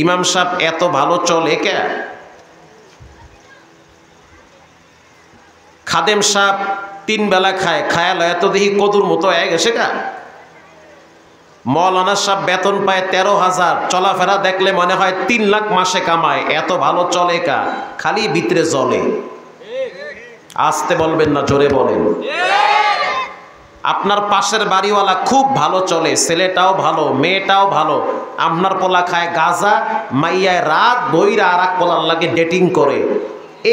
ইমাম সাহেব এত ভালো চলে কে? খাদেম সাহেব 3 বেলা খায়, খায়াল এত দেখি কদুর মতো হয়ে গেছে গা। মৌলানা সাহেব বেতন পায় 13,000, চলাফেরা দেখলে মনে হয় 3 লাখ মাসে কামায়, এত ভালো চলে কা? খালি ভিতরে জ্বলে। আসতে বলবেন না, জোরে বলেন। আপনার পাশের বাড়িওয়ালা খুব ভালো চলে, ছেলেটাও ভালো, মেয়েটাও ভালো, আপনার পোলা খায় গাঁজা, মাইয়ায় রাত বইরা আর এক পোলার লাগে ডেটিং করে,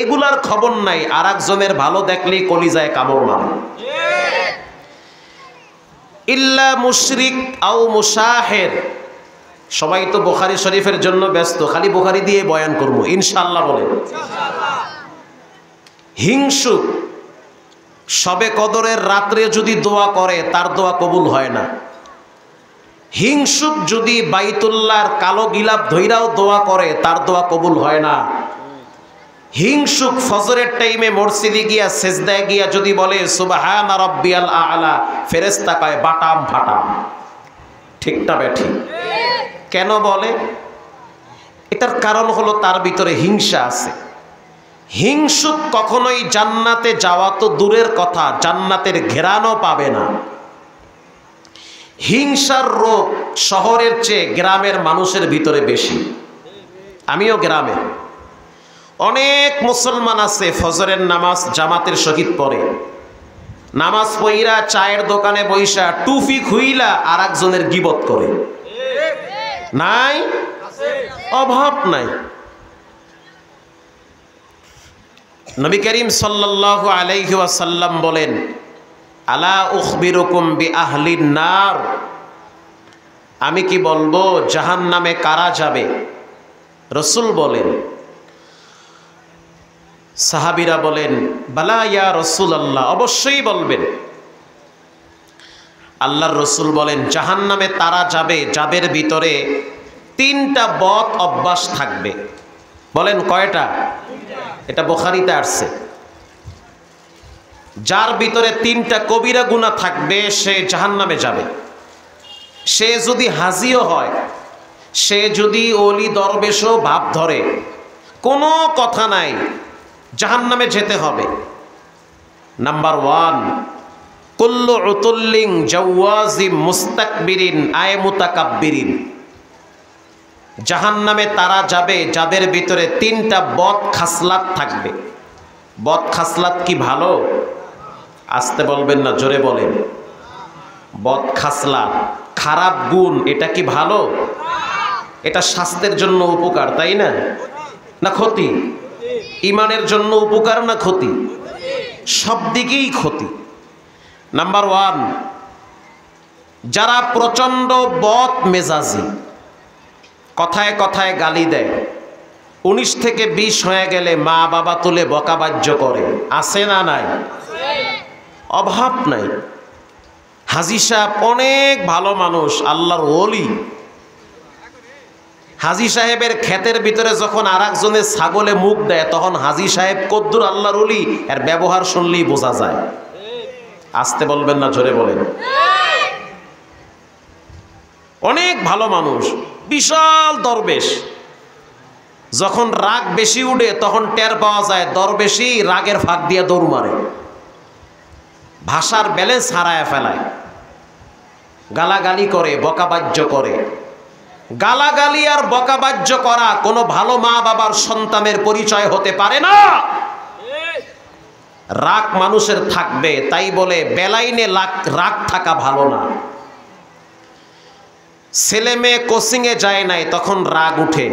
এগুলার খবর নাই, আর একজনের ভালো দেখলেই কলিজায় কামড় মারে। ইল্লা মুশরিক আও মুশাহির। সবাই তো বুখারী শরীফের জন্য ব্যস্ত, খালি বুখারী দিয়ে বয়ান করব ইনশাআল্লাহ বলেন। হিংসুক শবে কদরের রাত্রে যদি দোয়া করে তার দোয়া কবুল হয় না। হিংসুক যদি বাইতুল্লাহর কালো গিলাপ ধইরাও দোয়া করে তার দোয়া কবুল হয় না। হিংসুক ফজরের টাইমে মসজিদে গিয়া সেজদায় গিয়া যদি বলে সুবহানা রাব্বিয়াল আ'লা, ফেরেশতা কয় বাটাম ফাটাম। ঠিক না বেঠি? কেন বলে? এটার কারণ হলো তার ভিতরে হিংসা আছে। হিংসুক কখনোই জান্নাতে যাওয়া তো দূরের কথা, জান্নাতের ঘেরানো পাবে না। হিংসার রোগ শহরের চেয়ে গ্রামের মানুষের ভিতরে বেশি। আমিও গ্রামের। অনেক মুসলমান আছে ফজরের নামাজ জামাতের সহিত পড়ে, নামাজ পইরা চায়ের দোকানে বইসা টুপি খুইলা আর একজনের গিবত করে। নাই? অভাব নাই। নবী করিম সাল্লাল্লাহু আলাইহি ওয়াসাল্লাম বলেন, আলা উখবিরুকুম বিআহলিন নার, আমি কি বলবো জাহান্নামে কারা যাবে? রাসূল বলেন, সাহাবীরা বলেন বালা ইয়া রাসূলুল্লাহ, অবশ্যই বলবেন। আল্লাহর রাসূল বলেন জাহান্নামে তারা যাবে যাদের ভিতরে 3টা বদ অভ্যাস থাকবে। বলেন কয়টা? এটা বুখারীতে আসছে। যার ভিতরে 3টা কবিরা গুনাহ থাকবে সে জাহান্নামে যাবে। সে যদি হাজিও হয়, সে যদি ওলি দরবেশও ভাব ধরে, কোনো কথা নাই, জাহান্নামে যেতে হবে। নাম্বার 1, কুল্লু উতুল্লিং জাওয়াজিম মুস্তাকবিরিন আয় মুতাকাব্বিরিন। জাহান্নামে তারা যাবে যাদের ভিতরে 3টা বদ খাসলাত থাকবে। বদ খাসলাত কি ভালো? আসতে বলবেন না, জোরে বলেন। বদ খাসলাত, খারাপ গুণ, এটা কি ভালো? এটা স্বাস্থ্যের জন্য উপকার, তাই না? না ক্ষতি? ইমানের জন্য উপকার না ক্ষতি? সব দিকেই ক্ষতি। নাম্বার 1, যারা প্রচণ্ড বদ মেজাজি, কথায় কথায় গালি দেয়, 19 থেকে 20 হয়ে গেলে মা বাবা তুলে বকাবাজ্য করে, আছে না নাই? অভাব নাই। হাজী সাহেব অনেক ভালো মানুষ, আল্লাহর ওলি। হাজী সাহেবের ক্ষেতের ভিতরে যখন আর একজনের ছাগলে মুখ দেয় তখন হাজী সাহেব কদ্দুর আল্লাহর ওলি, এর ব্যবহার শুনলেই বোঝা যায়। আসতে বলবেন না, জোরে বলেন। অনেক ভালো মানুষ, বিশাল দরবেশ। যখন রাগ বেশি উঠে তখন টের পাওয়া যায় দরবেশি রাগের ফাঁক দিয়ে দৌড় মারে, ভাষার ব্যালেন্স হারায় ফেলায়, গালাগালি করে, বকাবাজ্য করে। গালাগালি আর বকাবাজ্য করা কোনো ভালো মা বাবার সন্তানের পরিচয় হতে পারে না। রাগ মানুষের থাকবে, তাই বলে বেলাইনে রাগ থাকা ভালো না। ছেলে মেয়ে কোচিংয়ে যায় নাই তখন রাগ উঠে,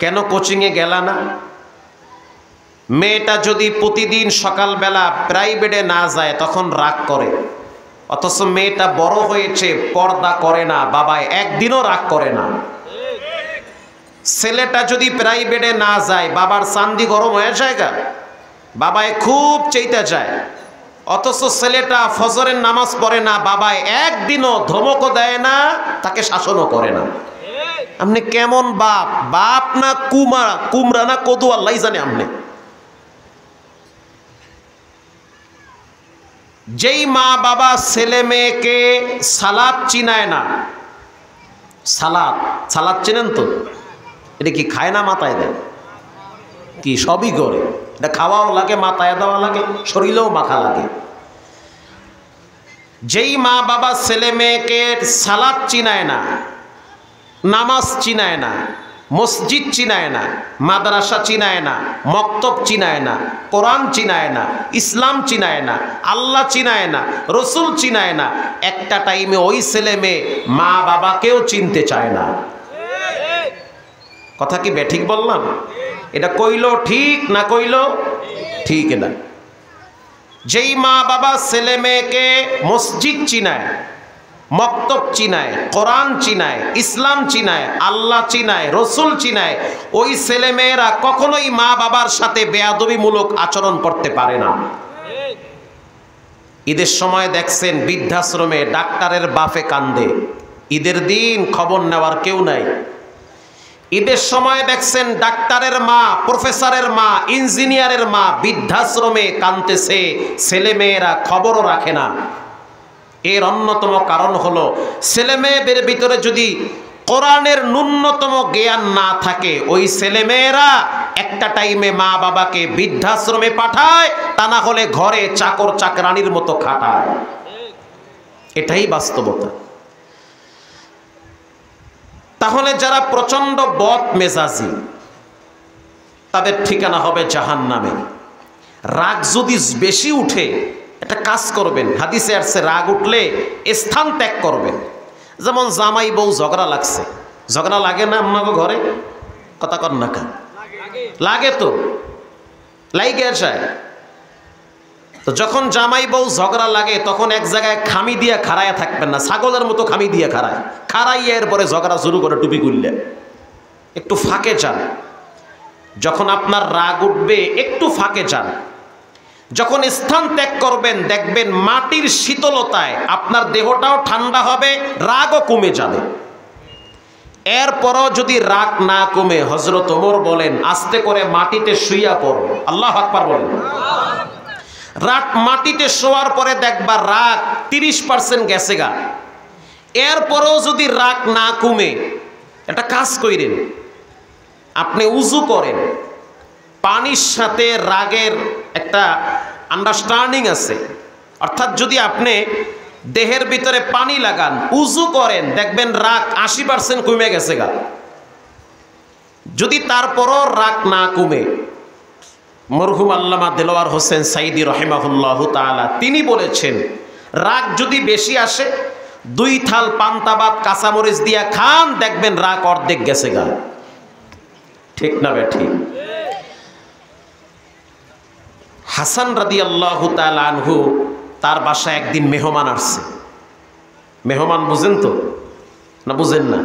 কেন কোচিংয়ে গেলা না? মেয়েটা যদি প্রতিদিন সকালবেলা প্রাইভেটে না যায় তখন রাগ করে, অথচ মেয়েটা বড় হয়েছে, পর্দা করে না, বাবায় একদিনও রাগ করে না। ছেলেটা যদি প্রাইভেটে না যায় বাবার চান্দি গরম হয়ে যায়, বাবায় খুব চাইতে যায়, অথচ ছেলেটা ফজরের নামাজ পড়ে না, বাবায় একদিনও ধমকও দেয় না, তাকে শাসনও করে না। আপনি কেমন বাপ? বাপ না কুমড়া না কদু, আল্লাহ জানে। আপনি যেই মা বাবা ছেলে মেয়েকে সালাত চিনায় না, সালাত চিনেন তো? এটা কি খায় না মাথায় দেয়? কি সবই করে। এটা খাওয়াও লাগে, মাথায় দেওয়া লাগে, শরীরেও মাখা লাগে। যেই মা বাবা ছেলে মেয়েকে সালাত চিনায় না, নামাজ চিনায় না, মসজিদ চিনায় না, মাদ্রাসা চিনায় না, মক্তব চিনায় না, কোরআন চিনায় না, ইসলাম চিনায় না, আল্লাহ চিনায় না, রসুল চিনায় না, একটা টাইমে ওই ছেলে মেয়ে মা বাবাকেও চিনতে চায় না। কথা কি বেঠিক বললাম? এটা কইলো ঠিক না কইলো ঠিক না? যেই মা বাবা ছেলে মেয়েকে মসজিদ চিনায়, মক্তব চিনায়, কোরআন চিনায়, ইসলাম চিনায়, আল্লাহ চিনায়, রসুল চিনায়, ওই ছেলে মেয়েরা কখনোই মা বাবার সাথে বেয়াদবিমূলক আচরণ করতে পারে না। ঈদের সময় দেখছেন বৃদ্ধাশ্রমে ডাক্তারের বাপে কান্দে, ঈদের দিন খবর নেওয়ার কেউ নাই। ঈদের সময় দেখছেন ডাক্তারের মা, প্রফেসরের মা, ইঞ্জিনিয়ারের মা বৃদ্ধাশ্রমে কাঁদতেছে, ছেলে মেয়েরা খবরও রাখে না। এর অন্যতম কারণ হলো ছেলে মেয়েদের ভিতরে যদি কোরআনের ন্যূনতম জ্ঞান না থাকে, ওই ছেলে মেয়েরা একটা টাইমে মা বাবাকে বৃদ্ধাশ্রমে পাঠায়, তা না হলে ঘরে চাকর চাকরানির মতো খাটায়। এটাই বাস্তবতা। তাহলে যারা প্রচন্ড বদ মেজাজি, তাদের ঠিকানা হবে জাহান্নামে। রাগ যদি বেশি উঠে, একটা কাজ করবেন, হাদিসে আসছে রাগ উঠলে স্থান ত্যাগ করবেন। যেমন জামাই বউ ঝগড়া লাগছে, ঝগড়া লাগে না আপনাকে ঘরে? কথা কর না কেন? লাগে তো, লাইগে যায়। তো যখন জামাই বউ ঝগড়া লাগে তখন এক জায়গায় খামি দিয়ে খাড়াইয়া থাকবেন না, ছাগলের মতো খামি দিয়ে খাড়াইয়া এরপরে ঝগড়া শুরু করে টুপি খুললে। একটু ফাঁকে যান। যখন আপনার রাগ উঠবে একটু ফাঁকে যান। যখন স্থান ত্যাগ করবেন দেখবেন মাটির শীতলতায় আপনার দেহটাও ঠান্ডা হবে, রাগও কমে যাবে। এরপরও যদি রাগ না কমে, হযরত ওমর বলেন আস্তে করে মাটিতে শুইয়া পড়ো। আল্লাহু আকবার বলেন। রাগ মাটিতে শোয়ার পরে দেখবা রাগ 30% গেছে গা। এরপরও যদি রাগ না কমে, একটা কাজ করেন, আপনি উজু করেন। পানির সাথে রাগের একটা আন্ডারস্ট্যান্ডিং আছে, অর্থাৎ যদি আপনি দেহের ভিতরে পানি লাগান, উজু করেন, দেখবেন রাগ 80% কমে গেছে গা। যদি তারপরও রাগ না কমে, মরহুম আল্লামা দেলোয়ার হোসেন সাইদি রহিমাহুল্লাহু তাআলা তিনি বলেছেন, রাগ যদি বেশি আসে 2 থাল পান্তা ভাত কাঁচামরিচ দিয়া খান, দেখবেন রাগ অর্ধেক গেছে গা। ঠিক না বেঠিক? হাসান রাদিয়াল্লাহু তাআলা আনহু, তার বাসায় একদিন মেহমান আসছে। মেহমান বুঝেন তো না বুঝেন না?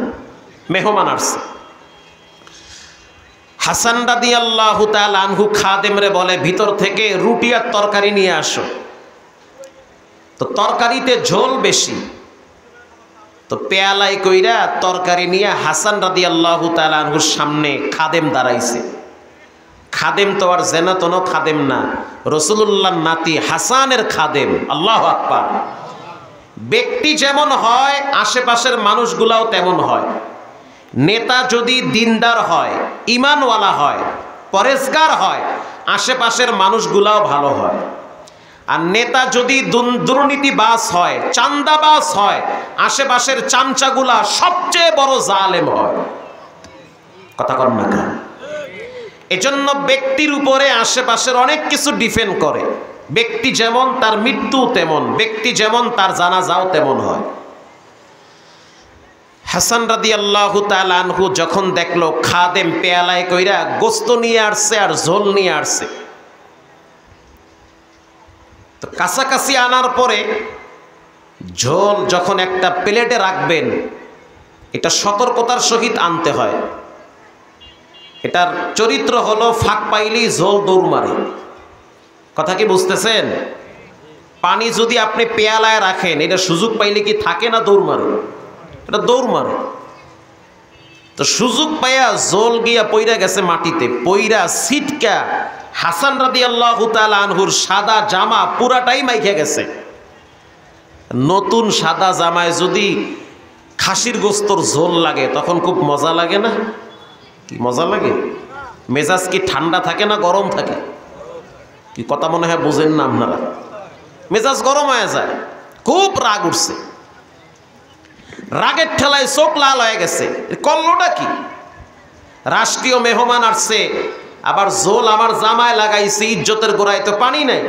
মেহমান আসছে। হাসান রাদিয়াল্লাহু তাআলা আনহু খাদেমরে বলে, ভিতর থেকে রুটি আর তরকারি নিয়ে আসো। তো তরকারিতে ঝোল বেশি, তো পেয়ালাই কইরা তরকারি নিয়ে হাসান রাদিয়াল্লাহু তাআলা আনহুর সামনে খাদেম দাঁড়াইছে। খাদেম তো আর জেনাতন খাদেম না, রাসূলুল্লাহর নাতি হাসানের খাদেম। আল্লাহু আকবার। ব্যক্তি যেমন হয় আশেপাশের মানুষগুলাও তেমন হয়। নেতা যদি দিনদার হয়, ঈমানওয়ালা হয়, পরেজগার হয়, আশেপাশের মানুষগুলাও ভালো হয়। আর নেতা যদি দুর্নীতিবাজ হয়, চান্দাবাজ হয়, আশেপাশের চামচাগুলা সবচেয়ে বড় জালেম হয়। কথা কর না কেন? এজন্য ব্যক্তির উপরে আশেপাশের অনেক কিছু ডিপেন্ড করে। ব্যক্তি যেমন তার মৃত্যু তেমন, ব্যক্তি যেমন তার জানাজাও তেমন হয়। হাসান রাদিয়াল্লাহু তাআলা আনহু যখন দেখলো খাদেম পেয়ালায় কইরা গোস্ত নিয়ে আসছে আর ঝোল নিয়ে আসছে, তো কাছাকাছি আনার পরে ঝোল যখন একটা প্লেটে রাখবেন, এটা সতর্কতার সহিত আনতে হয়। এটার চরিত্র হলো ফাঁক পাইলেই ঝোল দৌড় মারে। কথা কি বুঝতেছেন? পানি যদি আপনি পেয়ালায় রাখেন, এটা সুযোগ পাইলে কি থাকে না দৌড় মারে? এটা দৌড় মারে। তো সুযোগ পাইয়া জল গিয়া পইরা গেছে মাটিতে, পইরা ছিটকা হাসান রাদিয়াল্লাহু তাআলা আনহুর সাদা জামা পুরাটাই মাইখা গেছে। নতুন সাদা জামায় যদি খাসির গোস্তর ঝোল লাগে তখন খুব মজা লাগে না? কি মজা লাগে? মেজাজ কি ঠান্ডা থাকে না গরম থাকে? কি কথা মনে হয় বুঝেন না আপনারা? মেজাজ গরম হয়ে যায়, খুব রাগ উঠছে, রাগের ঠেলায় চোখ লাল হয়ে গেছে। করলোটা কি? রাষ্ট্রীয় মেহমান আসছে, আবার জোল আমার জামায় লাগাইছে, ইজ্জতের গোড়ায় তো পানি নাই।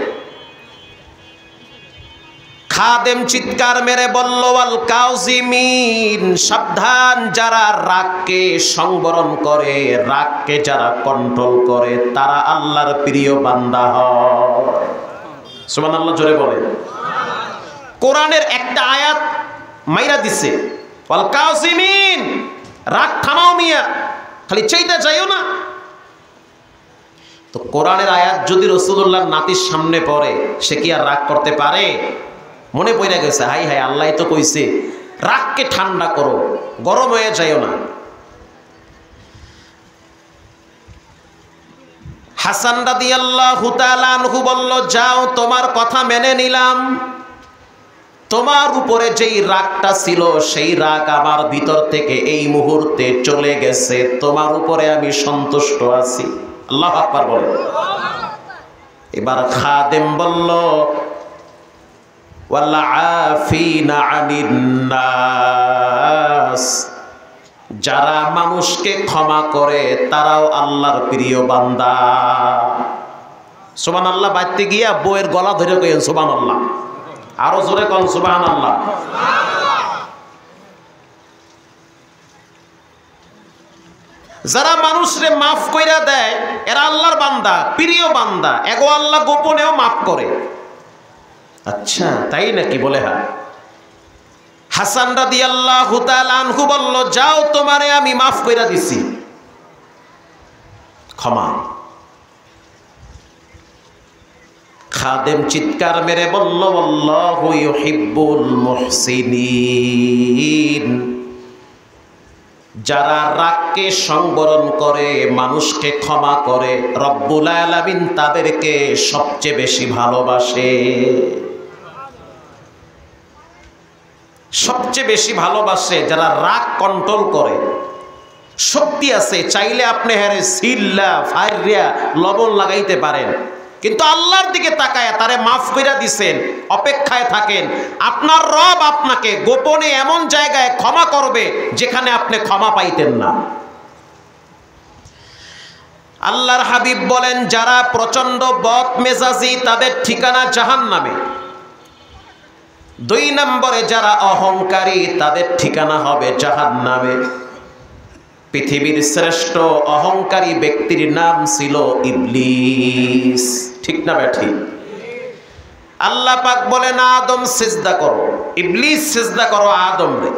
খাদেম চিৎকার মেরে বলল, ওয়াল কাউজিমিন, সাবধান, যারা রাগকে সংবরণ করে, রাগকে যারা কন্ট্রোল করে, তারা আল্লাহর প্রিয় বান্দা হয়। সুবহানাল্লাহ, জোরে বলে। কোরআনের একটা আয়াত মাইরা দিছে, ওয়াল কাউজিমিন, রাগ থামাও মিয়া, খালি চাইতে চাইও না। তো কোরআনের আয়াত যদি রাসূলুল্লাহর নাতির সামনে পড়ে, সে কি আর রাগ করতে পারে? মনে পড়ে গেছে, হাই হাই, আল্লাহ তো কইছে রাগকে ঠান্ডা করো, গরম হয়ে যাইও না। হাসান রাদিয়াল্লাহু তাআলা আনহু বলল, যাও, তোমার কথা মেনে নিলাম, তোমার উপরে যেই রাগটা ছিল সেই রাগ আমার ভিতর থেকে এই মুহূর্তে চলে গেছে, তোমার উপরে আমি সন্তুষ্ট আছি। আল্লাহু আকবার বলে। এবার খাদেম বলল, ওয়াল আফিনা আনিন নাস, যারা মানুষকে ক্ষমা করে তারাও আল্লাহর প্রিয় বান্দা। সুবহানাল্লাহ, বাইতে গিয়া বইয়ের গলা ধরে কইেন সুবহানাল্লাহ, আরো জোরে কোন সুবহানাল্লাহ। যারা মানুষরে মাফ কইরা দেয় এরা আল্লাহর বান্দা, প্রিয় বান্দা, এগো আল্লাহ গোপনেও মাফ করে। আচ্ছা তাই নাকি? বলে হ্যাঁ। হাসান রাদিয়াল্লাহু তাআলা আনহু বলল, যাও, তোমারে আমি মাফ কইরা দিছি, ক্ষমা। খাদেম চিৎকার মেরে বলল, আল্লাহু ইউহিব্বুল মুহসিনিন, যারা রাগকে সংবরণ করে, মানুষকে ক্ষমা করে, রব্বুল আলামিন তাদেরকে সবচেয়ে বেশি ভালোবাসে। সবচেয়ে বেশি ভালোবাসে যারা রাগ কন্ট্রোল করে। শক্তি আছে, চাইলে আপনি হ্যাঁ সিল্লা ফাইরিয়া লবণ লাগাইতে পারেন, কিন্তু আল্লাহর দিকে তাকায় তারে মাফ কইরা দিছেন, অপেক্ষায় থাকেন। আপনার রব আপনাকে গোপনে এমন জায়গায় ক্ষমা করবে যেখানে আপনি ক্ষমা পাইতেন না। আল্লাহর হাবিব বলেন, যারা প্রচন্ড বদমেজাজি তাদের ঠিকানা জাহান্নামে। 2 নম্বরে যারা অহংকারী তাদের ঠিকানা হবে জাহান্নামে। পৃথিবীর শ্রেষ্ঠ অহংকারী ব্যক্তির নাম ছিল ইবলিস, ঠিক না বেঠি? আল্লাহ পাক বলেন, আদম সিজদা করো, ইবলিস সিজদা করো আদম রে।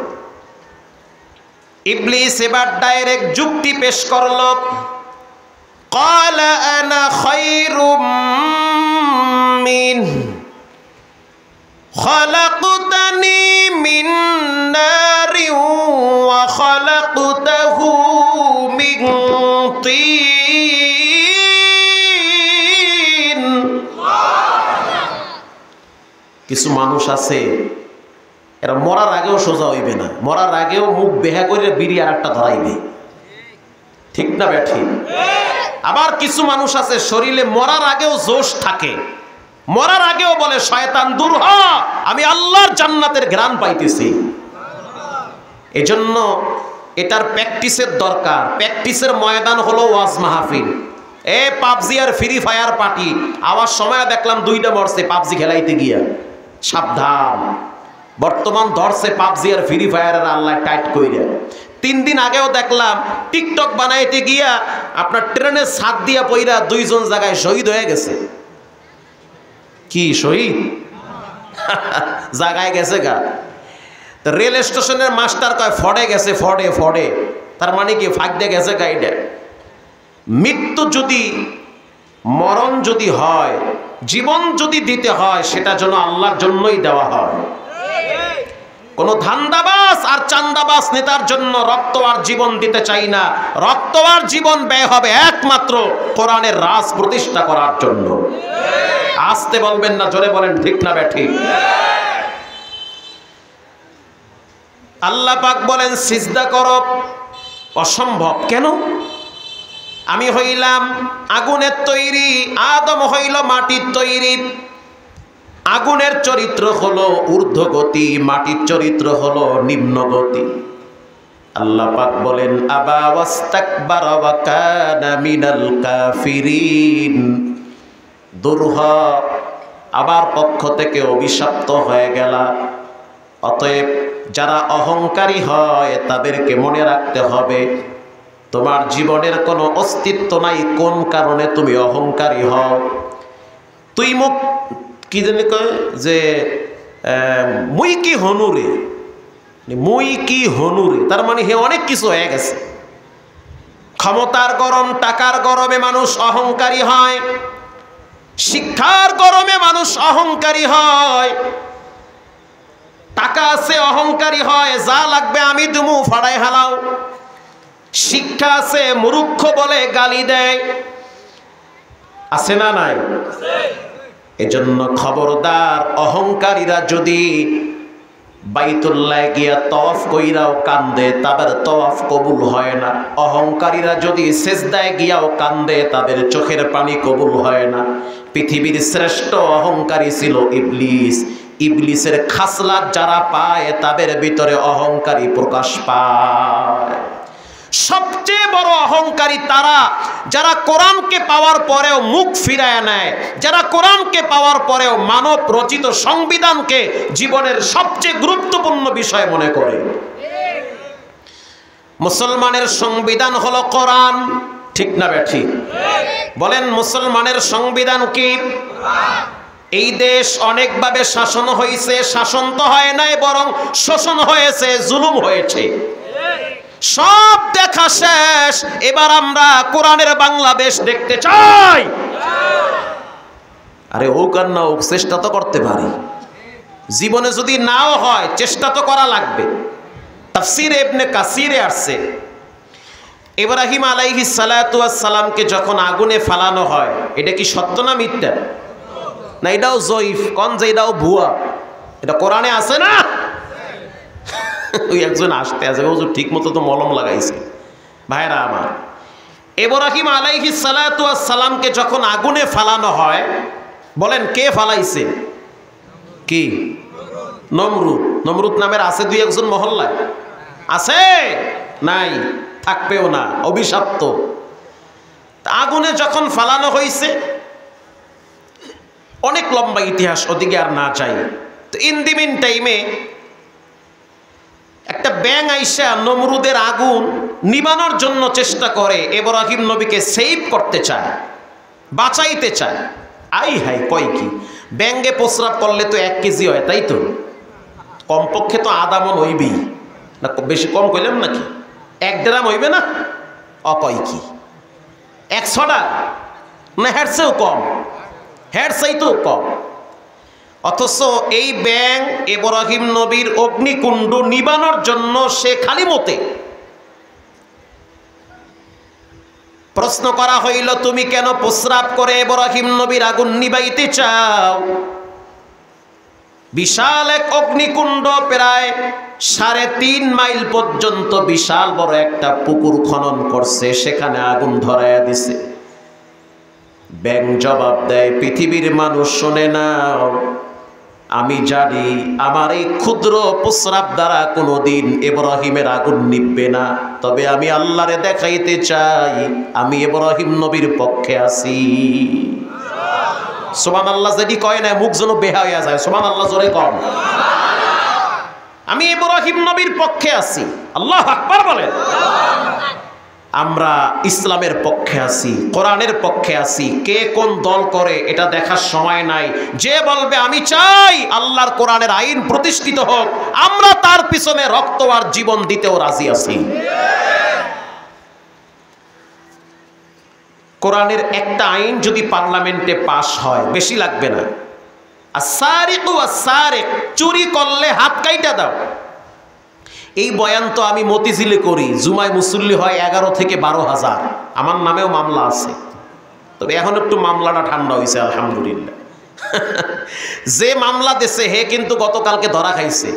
ইবলিস এবার ডাইরেক্ট যুক্তি পেশ করলো, ক্বালা আনা খায়রুম মিন খালাকতানি মিন নারিন ওয়া খালাকতাহু মিন তিন। কিছু মানুষ আছে এরা মরার আগেও সোজা হইবে না, মরার আগেও মুখ বেহা করে বিড়ি আর একটা ধরাইবে, ঠিক না বেঠি? আবার কিছু মানুষ আছে শরীরে মরার আগেও জোশ থাকে, মরার আগেও বলে শয়তান দূর হ, আমি আল্লাহর জান্নাতের ঘ্রাণ পাইতেছি। এজন্য এটার প্র্যাকটিসের দরকার। প্র্যাকটিসের ময়দান হলো ওয়াজ মাহফিল। পাবজি আর ফ্রি ফায়ার পার্টি, আওয়ার সময় দেখলাম 2টা মরছে পাবজি খেলাইতে গিয়া। সাবধান, বর্তমান ধরছে পাবজি আর ফ্রি ফায়ারের আল্লাহ টাইট কইরা। 3 দিন আগেও দেখলাম টিকটক বানাইতে গিয়া আপনার ট্রেনের ছাদ দিয়া পইরা 2 জন জায়গায় শহীদ হয়ে গেছে। কি শহীদ? জায়গায় গেছে গা। রেল স্টেশনের মাস্টার কয় ফড়ে গেছে, ফড়ে ফড়ে, তার মানে কি ফাঁক দিয়ে গেছে গাইডে। মৃত্যু যদি, মরণ যদি হয়, জীবন যদি দিতে হয়, সেটা যেন আল্লাহর জন্যই দেওয়া হয়। কোন ধান্দাবাজ আর চান্দাবাজ নেতার জন্য রক্ত আর জীবন দিতে চাই না। রক্ত আর জীবন ব্যয় হবে একমাত্র কোরআনের রাজ প্রতিষ্ঠা করার জন্য। আসতে বলবেন না, জোরে বলেন, ঠিক না বেঠিক? আল্লাহ পাক বলেন সিজদা করো, অসম্ভব। কেন? আমি হইলাম আগুনের তৈরি, আদম হইল মাটির তৈরি। আগুনের চরিত্র হলো ঊর্ধ্বগতি, মাটির চরিত্র হলো নিম্নগতি। আল্লাহ পাক বলেন আবা ওয়াস্তাকবারা ওয়া কানা মিনাল কাফিরিন। দুরহ, আবার পক্ষ থেকে অভিশপ্ত হয়ে গেল। অতএব যারা অহংকারী হয় তাদেরকে মনে রাখতে হবে তোমার জীবনের কোনো অস্তিত্ব নাই, কোন কারণে তুমি অহংকারী হও। তুই মুখ কি জানি কয় যে মুই কি হনুরে, মুই কি হনুরে, তার মানে হে অনেক কিছু হয়ে গেছে। ক্ষমতার গরম, টাকার গরমে মানুষ অহংকারী হয়, শিক্ষার গরমে মানুষ অহংকারী হয়। টাকা আছে অহংকারী হয়, যা লাগবে আমি দুমু ফাড়াই হালাও। শিক্ষা আছে মূর্খ বলে গালি দেয়, আছে না নাই? এজন্য খবরদার, অহংকারীরা যদি বাইতুল্লাহ গিয়া তওয়াফ কইরাও কান্দে, তাদের তওয়াফ কবুল হয় না। অহংকারীরা যদি সেজদায় গিয়াও কান্দে, তাদের চোখের পানি কবুল হয় না। পৃথিবীর শ্রেষ্ঠ অহংকারী ছিল ইবলিস। ইবলিসের খাসলাত যারা পায় তাদের ভিতরে অহংকারী প্রকাশ পায়। সবচেয়ে বড় অহংকারী তারা যারা কোরআনকে পাওয়ার পরেও মুখ ফিরায় নেয়, যারা কোরআনকে পাওয়ার পরেও মানব রচিত সংবিধানকে জীবনের সবচেয়ে গুরুত্বপূর্ণ বিষয় মনে করে। মুসলমানের সংবিধান হলো কোরআন, ঠিক না বেঠিক? বলেন মুসলমানের সংবিধান কি? এই দেশ অনেকভাবে শাসন হয়েছে, শাসন তো হয় নাই বরং শোষণ হয়েছে, জুলুম হয়েছে। সব দেখা শেষ, এবার আমরা কোরআনের বাংলাদেশ দেখতে চাই। আরে হোক আর না হোক, চেষ্টা তো করতে পারি। জীবনে যদি নাও হয় চেষ্টা তো করা লাগবে। তাফসীরে ইবনে কাসিরে আসছে, ইব্রাহিম আলাইহিস সালাতু ওয়াস সালামকে যখন আগুনে ফালানো হয়, এটা কি সত্য না মিথ্যা? না এটাও জয়ীফ, কোন যে এটাও ভুয়া? এটা কোরআনে আছে না? ওই একজন আসতে আছে, হুজুর ঠিক মতো তো মলম লাগাইছে। ভাইরা আমার, ইব্রাহিম আলাইহিস সালাতু ওয়াস সালামকে যখন আগুনে ফালানো হয়, বলেন কে ফালাইছে? কি? নমরুদ। নমরুদ নামের আছে দুই একজন মহল্লায়? আছে? নাই, থাকবেও না, অভিশপ্ত। আগুনে যখন ফালানো হয়েছে, অনেক লম্বা ইতিহাস, ওদিকে আর না চাই। তো ইন দি মিন টাইমে একটা ব্যাঙ আইসা নমরুদের আগুন নিবানোর জন্য চেষ্টা করে, ইব্রাহিম নবীকে সেভ করতে চায়, বাঁচাইতে চায়। আই হাই, কয় কি? ব্যাঙে প্রস্রাব করলে তো 1 কেজি হয়, তাই তো? কমপক্ষে তো আধা মণ হইবি না, বেশি কম কইলাম নাকি? 1 গ্রাম হইবে না? অকয় কি 100টা না, হের চেয়েও কম, হের চাইতেও কম। অথচ এই ব্যাঙ ইব্রাহিম নবীর অগ্নিকুণ্ড নিবানোর জন্য সে খালি মতে। প্রশ্ন করা হইল, তুমি কেন প্রস্রাব করে ইব্রাহিম নবীর আগুন নিবাইতে চাও? বিশাল এক অগ্নিকুণ্ড, প্রায় 3.5 মাইল পর্যন্ত বিশাল বড় একটা পুকুর খনন করছে, সেখানে আগুন ধরায়া দিছে। ব্যাঙ জবাব দেয়, পৃথিবীর মানুষ শোনে না, আমি জানি আমার এই ক্ষুদ্র প্রস্রাব দ্বারা কোনোদিন ইব্রাহিমের আগুন নিববে না, তবে আমি আল্লাহরে দেখাইতে চাই আমি ইব্রাহিম নবীর পক্ষে আছি। সুবহানাল্লাহ। যদি কয় না মুখ যেন বেহা হইয়া যায়, সুবহানাল্লাহ জোরে কম। আমি ইব্রাহিম নবীর পক্ষে আছি। আল্লাহু আকবার বলেন। আমরা ইসলামের পক্ষে আছি, কোরআনের পক্ষে আছি। কে কোন দল করে এটা দেখার সময় নাই। যে বলবে আমি চাই আল্লাহর কোরআনের আইন প্রতিষ্ঠিত হোক, আমরা তার পিছনে রক্ত আর জীবন দিতেও রাজি আছি। কোরআনের একটা আইন যদি পার্লামেন্টে পাশ হয়, বেশি লাগবে না। আস-সারিকু আস-সারিক, চুরি করলে হাত কাইটা দাও। এই বয়ান তো আমি মতিঝিলে করি, জুমায় মুসল্লি হয় 11 থেকে 12,000। আমার নামেও মামলা আছে, তবে এখন একটু মামলাটা ঠান্ডা হয়েছে আলহামদুলিল্লাহ। যে মামলা দেশে হে কিন্তু গতকালকে ধরা খাইছে।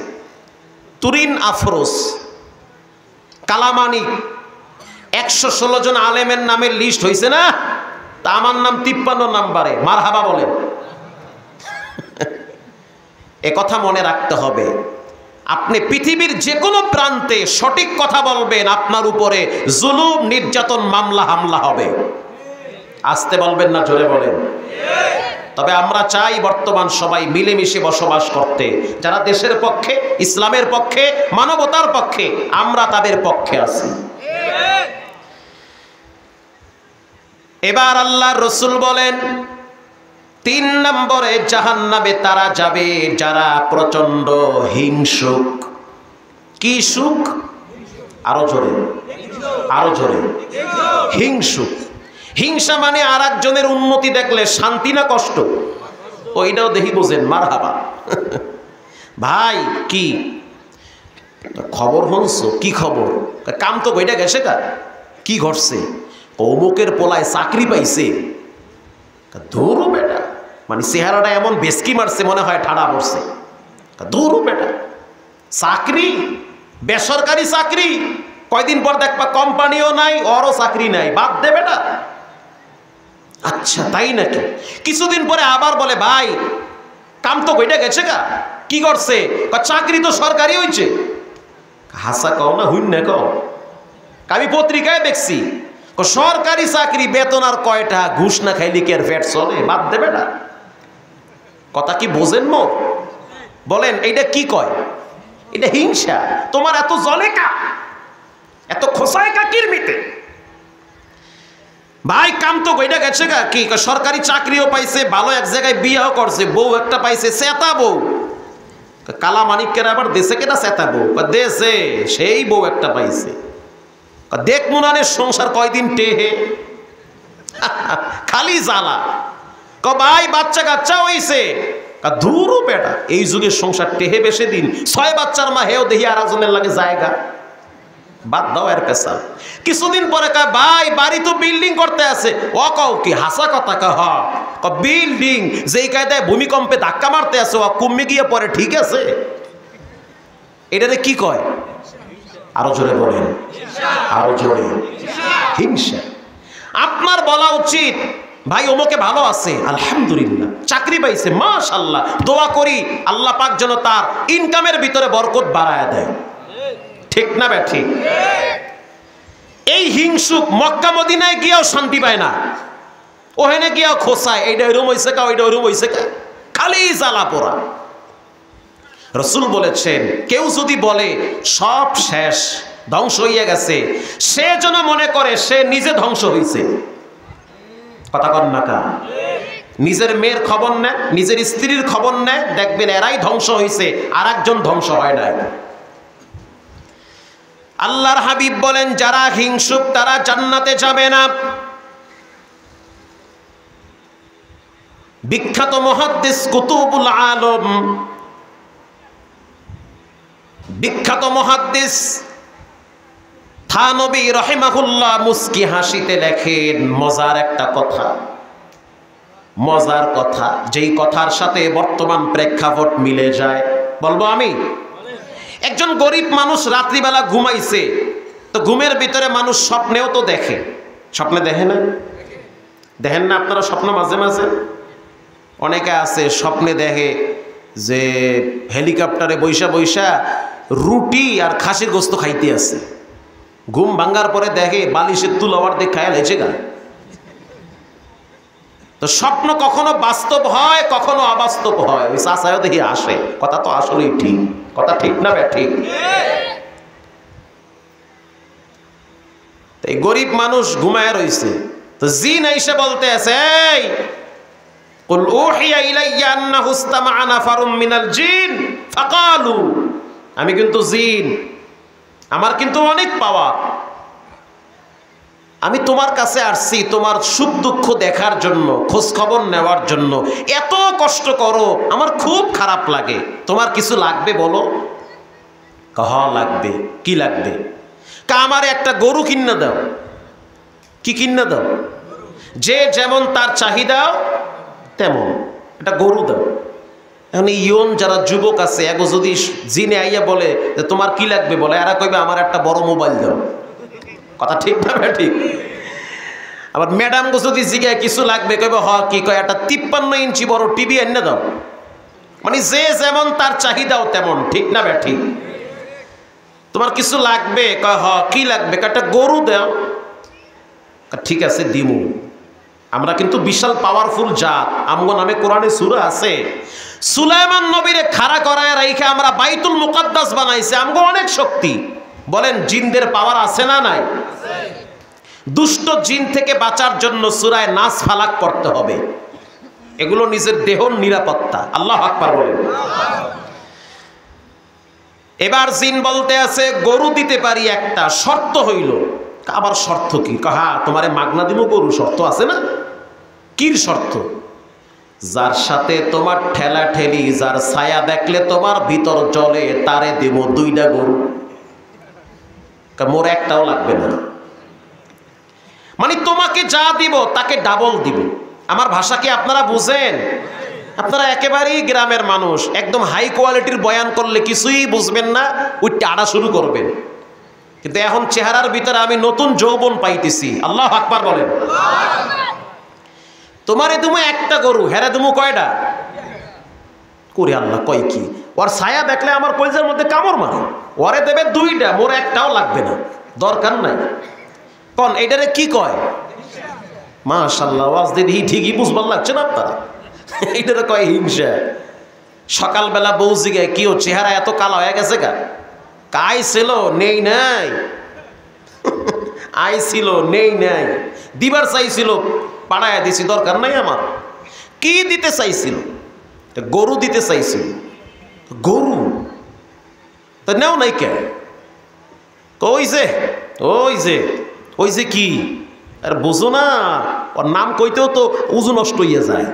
তুরিন আফরোজ, কালামানিক, 116 জন আলেমের নামের লিস্ট হয়েছে না, তা আমার নাম 53 নাম্বারে, মারহাবা বলেন। এ কথা মনে রাখতে হবে, আপনি পৃথিবীর যে কোনো প্রান্তে সঠিক কথা বলবেন, আপনার উপরে জুলুম, নির্যাতন, মামলা হামলা হবে। আসতে বলবেন না, জোরে বলেন। তবে আমরা চাই বর্তমান সবাই মিলেমিশে বসবাস করতে। যারা দেশের পক্ষে, ইসলামের পক্ষে, মানবতার পক্ষে, আমরা তাদের পক্ষে আছি। এবার আল্লাহর রাসূল বলেন 3 নম্বরে জাহান্নামে তারা যাবে যারা প্রচন্ড হিংসুক। কি সুখ? আরো জোরে, আরো জোরে। হিংসুক। হিংসা মানে আর একজনের উন্নতি দেখলে শান্তি না কষ্ট? ওইটাও দেখি বোঝেন, মারহাবা। ভাই কি খবর হনছো? কি খবর? কাম তো বইটা গেছে গা। কি ঘটছে? অমুকের পোলায় চাকরি পাইছে। ধরো বেটা, মানে চেহারাটা এমন বেসকি মারছে মনে হয় ঠাড়া পড়ছে। ধরো বেটা, চাকরি, বেসরকারি চাকরি, কয়দিন পর দেখবা কোম্পানিও নাই, ওরও চাকরি নাই, বাদ দে বেটা। আচ্ছা তাই নাকি? কিছুদিন পরে আবার বলে ভাই কাম তো বইটা গেছে গা। কি করছে? চাকরি তো সরকারি হয়েছে। হাসা কও না, হুইন না কও। আমি পত্রিকায় দেখছি সরকারি চাকরি, বেতন আর কয়টা, ঘুষ না খাইলে কি আর পেট চলে? বাদ দেবে না। কথা কি বোঝেন মো? বলেন এইটা কি কয়? এটা হিংসা। তোমার এত জলে কা, এত খোসায় কা কিরমিতে? ভাই কাম তো কইটা গেছে গা। কি সরকারি চাকরিও পাইছে, ভালো এক জায়গায় বিয়েও করছে, বউ একটা পাইছে, সেতা বউ। কালা মানিকের আবার দেশে কেটা সেতা বউ? দেশে সেই বউ একটা পাইছে। দেখ মুনানের সংসার কয়দিন টেহে, খালি জ্বালা। ভাই বাচ্চা কাচ্চা হইছে, ধুরু বেটা, এই যুগের সংসার টেহে বেশি দিন। 6 বাচ্চার মা, হেও দেখি আর একজনের লাগে জায়গা। বাদ দাও এর পেশা। কিছুদিন পরে কয় ভাই বাড়ি তো বিল্ডিং করতে আছে। ও কও কি? হাসা কথা কহ। বিল্ডিং যেই কায়দায় ভূমিকম্পে ধাক্কা মারতে আছে, ও কমে গিয়ে পরে ঠিক আছে। এটাতে কি কয়? আরো জোরে বলেন, আরো জোরে। হিংসা। আপনার বলা উচিত ভাই অমুকে ভালো আছে, আলহামদুলিল্লাহ, চাকরি পাইছে, মাশাআল্লাহ, দোয়া করি আল্লাহ পাক যেন তার ইনকামের ভিতরে বরকত বাড়ায় দেয়। ঠিক না বে ঠিক? এই হিংসুক মক্কা মদিনায় গিয়েও শান্তি পায় না, ওখানে গিয়েও খোসায়, এইটা ওইরকম হইছে কা, ওইটা ওইরকম হইছে কা, খালি জ্বালা পোড়া। রাসূল বলেছেন কেউ যদি বলে সব শেষ, ধ্বংস হইয়া গেছে, সে যেন মনে করে সে নিজে ধ্বংস হইছে। কথা কন না কা? নিজের মেয়ের খবর নেয়, নিজের স্ত্রীর খবর নেয়, দেখবেন এরাই ধ্বংস হইছে, আর একজন ধ্বংস হয় নাই। আল্লাহর হাবিব বলেন যারা হিংসুক তারা জান্নাতে যাবে না। বিখ্যাত মুহাদ্দিস কুতুবুল আলম, বিখ্যাত মুহাদ্দিস থানবী রাহিমাহুল্লাহ মুস্কি হাসিতে লেখেন মজার একটা কথা, মজার কথা, যেই কথার সাথে বর্তমান প্রেক্ষাপট মিলে যায়। বলবো আমি? একজন গরিব মানুষ রাত্রিবেলা ঘুমাইছে, তো ঘুমের ভিতরে মানুষ স্বপ্নেও তো দেখে। স্বপ্নে দেখে না? দেখেন না আপনারা স্বপ্ন মাঝে মাঝে? অনেকে আছে স্বপ্নে দেখে যে হেলিকপ্টারে বৈশা বৈশা রুটি আর খাসির গোস্ত খাইতে আছে। ঘুম ভাঙ্গার পরে দেখে বালিশের তুলাবার দিয়ে খায়াল হয়েছে গা। তো স্বপ্ন কখনো বাস্তব হয়, কখনো অবাস্তব হয়। ওই চাচাও দেখি আসে। কথা তো আসলেই ঠিক। কথা ঠিক না বে ঠিক? এই গরিব মানুষ ঘুমায় রইছে, তো জিন আইসা বলতে আছে, এই কুল উহিয়া ইলাইয়া আন্নাহু ইসতামাআ নাফারুম মিনাল জিন ফাকালু, আমি কিন্তু জিন, আমার কিন্তু অনেক পাওয়ার, আমি তোমার কাছে আসছি তোমার সুখ দুঃখ দেখার জন্য, খোঁজ খবর নেওয়ার জন্য। এত কষ্ট করো, আমার খুব খারাপ লাগে, তোমার কিছু লাগবে বলো? কহ লাগবে। কি লাগবে? আমার একটা গরু কিনে দাও। কি কিনে দাও? যে যেমন তার চাহিদাও তেমন একটা গরু দাও। এখন ইয়ন যারা যুবক আছে, এগো যদি জিনে আইয়া বলে তোমার কি লাগবে, বলে এরা কইবে আমার একটা বড় মোবাইল দাও। কথা ঠিক না ঠিক? আবার ম্যাডাম গো যদি জিজ্ঞাসা কিছু লাগবে কইবে হ কি কয় একটা 53 ইঞ্চি বড় টিভি এনে দাও। মানে যে যেমন তার চাহিদাও তেমন, ঠিক না ঠিক? তোমার কিছু লাগবে কয় হ কি লাগবে, একটা গরু দাও। ঠিক আছে দিমু। আমরা কিন্তু বিশাল পাওয়ারফুল জাত, আমগো নামে কোরআনে সূরা আছে। সুলাইমান নবীরে খাড়া করায় রাইখে আমরা বাইতুল মুকাদ্দাস বানাইছে, আমগো অনেক শক্তি। বলেন জিনদের পাওয়ার আছে না নাই? দুষ্ট জিন থেকে বাঁচার জন্য সূরা নাস ফালাক পড়তে হবে, এগুলো নিজের দেহর নিরাপত্তা। আল্লাহু আকবার বলেন। এবার জিন বলতে আছে গরু দিতে পারি একটা, শর্ত হইল। আবার শর্ত কি? হ্যাঁ তোমারে মাগনা দিব গরু, শর্ত আছে না? কি শর্ত? যার সাথে তোমার ঠেলা ঠেলি, যার ছায়া দেখলে তোমার ভিতর জ্বলে, তারে দিব 2টা গরু। মোর একটাও লাগবে না। মানে তোমাকে যা দিব তাকে ডাবল দিব। আমার ভাষা কি আপনারা বুঝেন? আপনারা একেবারেই গ্রামের মানুষ, একদম হাই কোয়ালিটির বয়ান করলে কিছুই বুঝবেন না, উঠতে আড়া শুরু করবেন। কিন্তু এখন চেহারার ভিতরে আমি নতুন যৌবন পাইতেছি। আল্লাহু আকবার বলেন। তোমারে তুমি একটা গরু, হেরে তুমি কয়টা করে? আল্লাহ কয় কি? ওর ছায়া দেখলে আমার কলিজার মধ্যে কামড় মারে। ওরে দেবে 2টা, মোর একটাও লাগবে না, দরকার নাই। কোন এটারে কি কয়? মাশাআল্লাহ, ওয়াজ দিদি ঠিকই বুঝবার লাগছে না আপনারা। এইটারে কয় হিংসা। সকালবেলা বউ জিগায় কি ও চেহারা এত কালো হয়ে গেছে গা? কাই ছিল নেই নাই, আই ছিল নেই নাই, দিবার চাইছিল পাড়ায় দিছি, দরকার নাই আমার। কি দিতে চাইছিল? গরু দিতে চাইছিল। গরু তা নেও নাই কে? ওই যে ওই যে ওই যে কি আর বুঝো না? ওর নাম কইতেও তো উজু নষ্ট হইয়া যায়।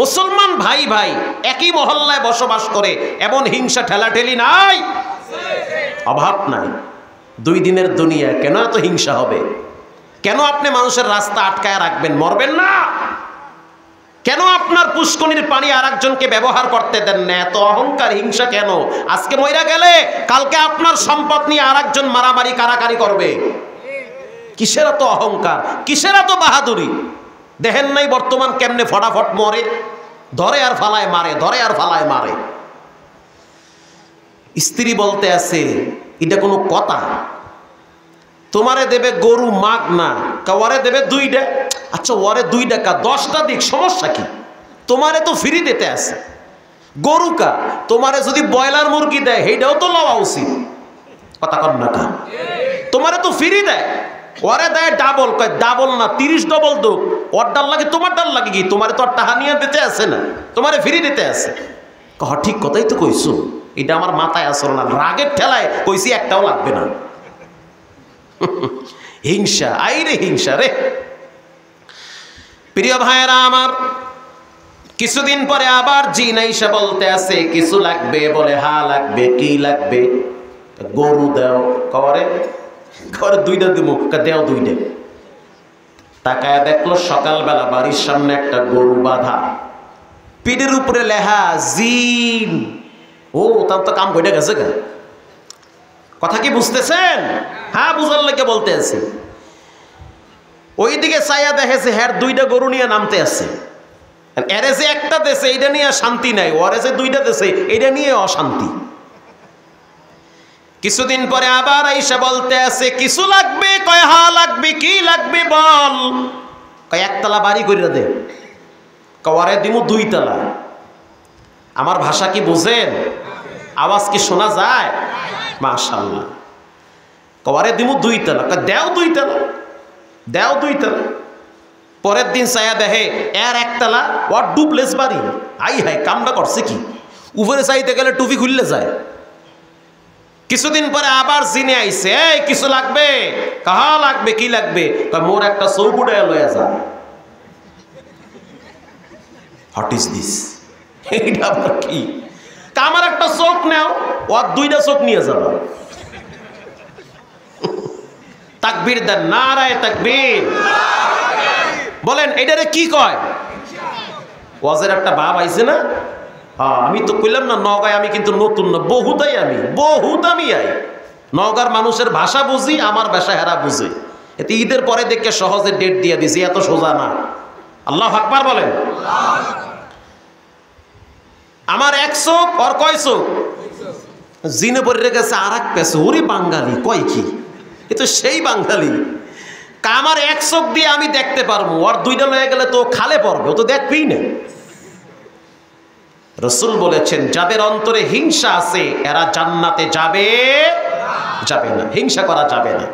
মুসলমান ভাই ভাই একই মহল্লায় বসবাস করে, এমন হিংসা ঠেলাঠেলি নাই, অভাব নাই। 2 দিনের দুনিয়া, কেন এত হিংসা হবে? কেন আপনি মানুষের রাস্তা আটকায় রাখবেন? মরবেন না? কেন আপনার পুষ্কনির পানি আর একজনকে ব্যবহার করতে দেন না? এত অহংকার, হিংসা কেন? আজকে মইরা গেলে কালকে আপনার সম্পদ নিয়ে আর একজন মারামারি কারাকারি করবে। কিসের এত অহংকার, কিসের এত বাহাদুরি? দেখেন নাই বর্তমান কেমনে ফটাফট মরে? ধরে আর ফালায় মারে, ধরে আর ফালায় মারে। স্ত্রী বলতে আছে এটা কোনো কথা? তোমারে দেবে গরু মাগনা, ওরে দেবে 2টা। আচ্ছা ওরে 2টা কা 10টা দিক, সমস্যা কি? তোমারে তো ফ্রি দিতে আছে। গরু কা তোমারে যদি ব্রয়লার মুরগি দেয় সেইটাও তো লওয়া উচিত। কথা কর না কা? তোমারে তো ফ্রি দেয়, ওরে দেয় ডাবল। কয় ডাবল না 30 ডবল দো। ওর ডাল লাগে তোমার ডাল লাগে কি? তোমারে তো আর টাকা নিয়ে দিতে আছে না, তোমারে ফ্রি দিতে আছে। কহ ঠিক কথাই তো কইছো, এটা আমার মাথায় আসল না, রাগের ঠেলায় কইছি একটাও লাগবে না। হিংসা, আইরে হিংসা রে। প্রিয় ভাইয়েরা আমার, কিছুদিন পরে আবার জিন আইসা বলতে আছে কিছু লাগবে। বলে হা লাগবে। কি লাগবে? গরু দাও। করে 2টা দিব। দেও 2টা। তাকায় দেখলো সকালবেলা বাড়ির সামনে একটা গরু বাঁধা, পিঠের উপরে লেখা জিন। ও তার তো কাম কইটা গেছে গা। কথা কি বুঝতেছেন? হ্যাঁ বুঝার লাগে বলতে আছে। ওইদিকে চাইয়া দেখেছে হ্যাঁ 2টা গরু নিয়ে নামতে আছে। এরে যে একটা দেশে এইটা নিয়ে শান্তি নাই, ওরে যে 2টা দেশে এইটা নিয়ে অশান্তি। কিছুদিন পরে আবার আইসা বলতে আছে কিছু লাগবে। কয় হা লাগবে। কি লাগবে বল? কয় 1 তলা বাড়ি কইরা দে। কওয়ারে দিমু 2 তলা। আমার ভাষা কি বুঝেন? আওয়াজ কি শোনা যায়? মাশাআল্লাহ। কওয়ারে দিমু 2 তলা। কয় দেও 2 তলা, দেও 2 তলা। পরের দিন চায়া দেখে এর 1 তলা, ওর ডুপ্লেস বাড়ি। আই হাই কামটা করছে কি? উপরে চাইতে গেলে টুপি খুললে যায়। কিছুদিন পরে আবার জিনে আইছে, এই কিছু লাগবে? কাহা লাগবে। কি লাগবে? মোর একটা চৌকুটা লয়ে যা। What is this? এইটা আবার কি? আমার একটা চোখ নেও, ওর 2টা চোখ নিয়ে যাবা। তাকবীর দেন, নারায়ে তাকবীর। বলেন এটারে কি কয়? ওয়াজের একটা ভাব আইছে না? আমি তো কইলাম না নগায় আমি কিন্তু নতুন না, বহুত আমি আই। নওগাঁর মানুষের ভাষা বুঝি, আমার ভাষা হেরা বুঝে। এতে ঈদের পরে দেখে সহজে ডেট দিয়ে দিছি, এত সোজা না। আল্লাহু আকবার বলেন। আমার এক চোখ ওর কয় চোখ? জিনে পড়ে গেছে আর এক পেছে। ওরে বাঙালি কয় কি, এ তো সেই বাঙালি। আমার এক চোখ দিয়ে আমি দেখতে পারবো, আর দুইটা লয়ে গেলে তো খালে পড়বে, ও তো দেখবেই না। রাসূল বলেছেন যাদের অন্তরে হিংসা আছে এরা জান্নাতে যাবে না, হিংসা করা যাবে না।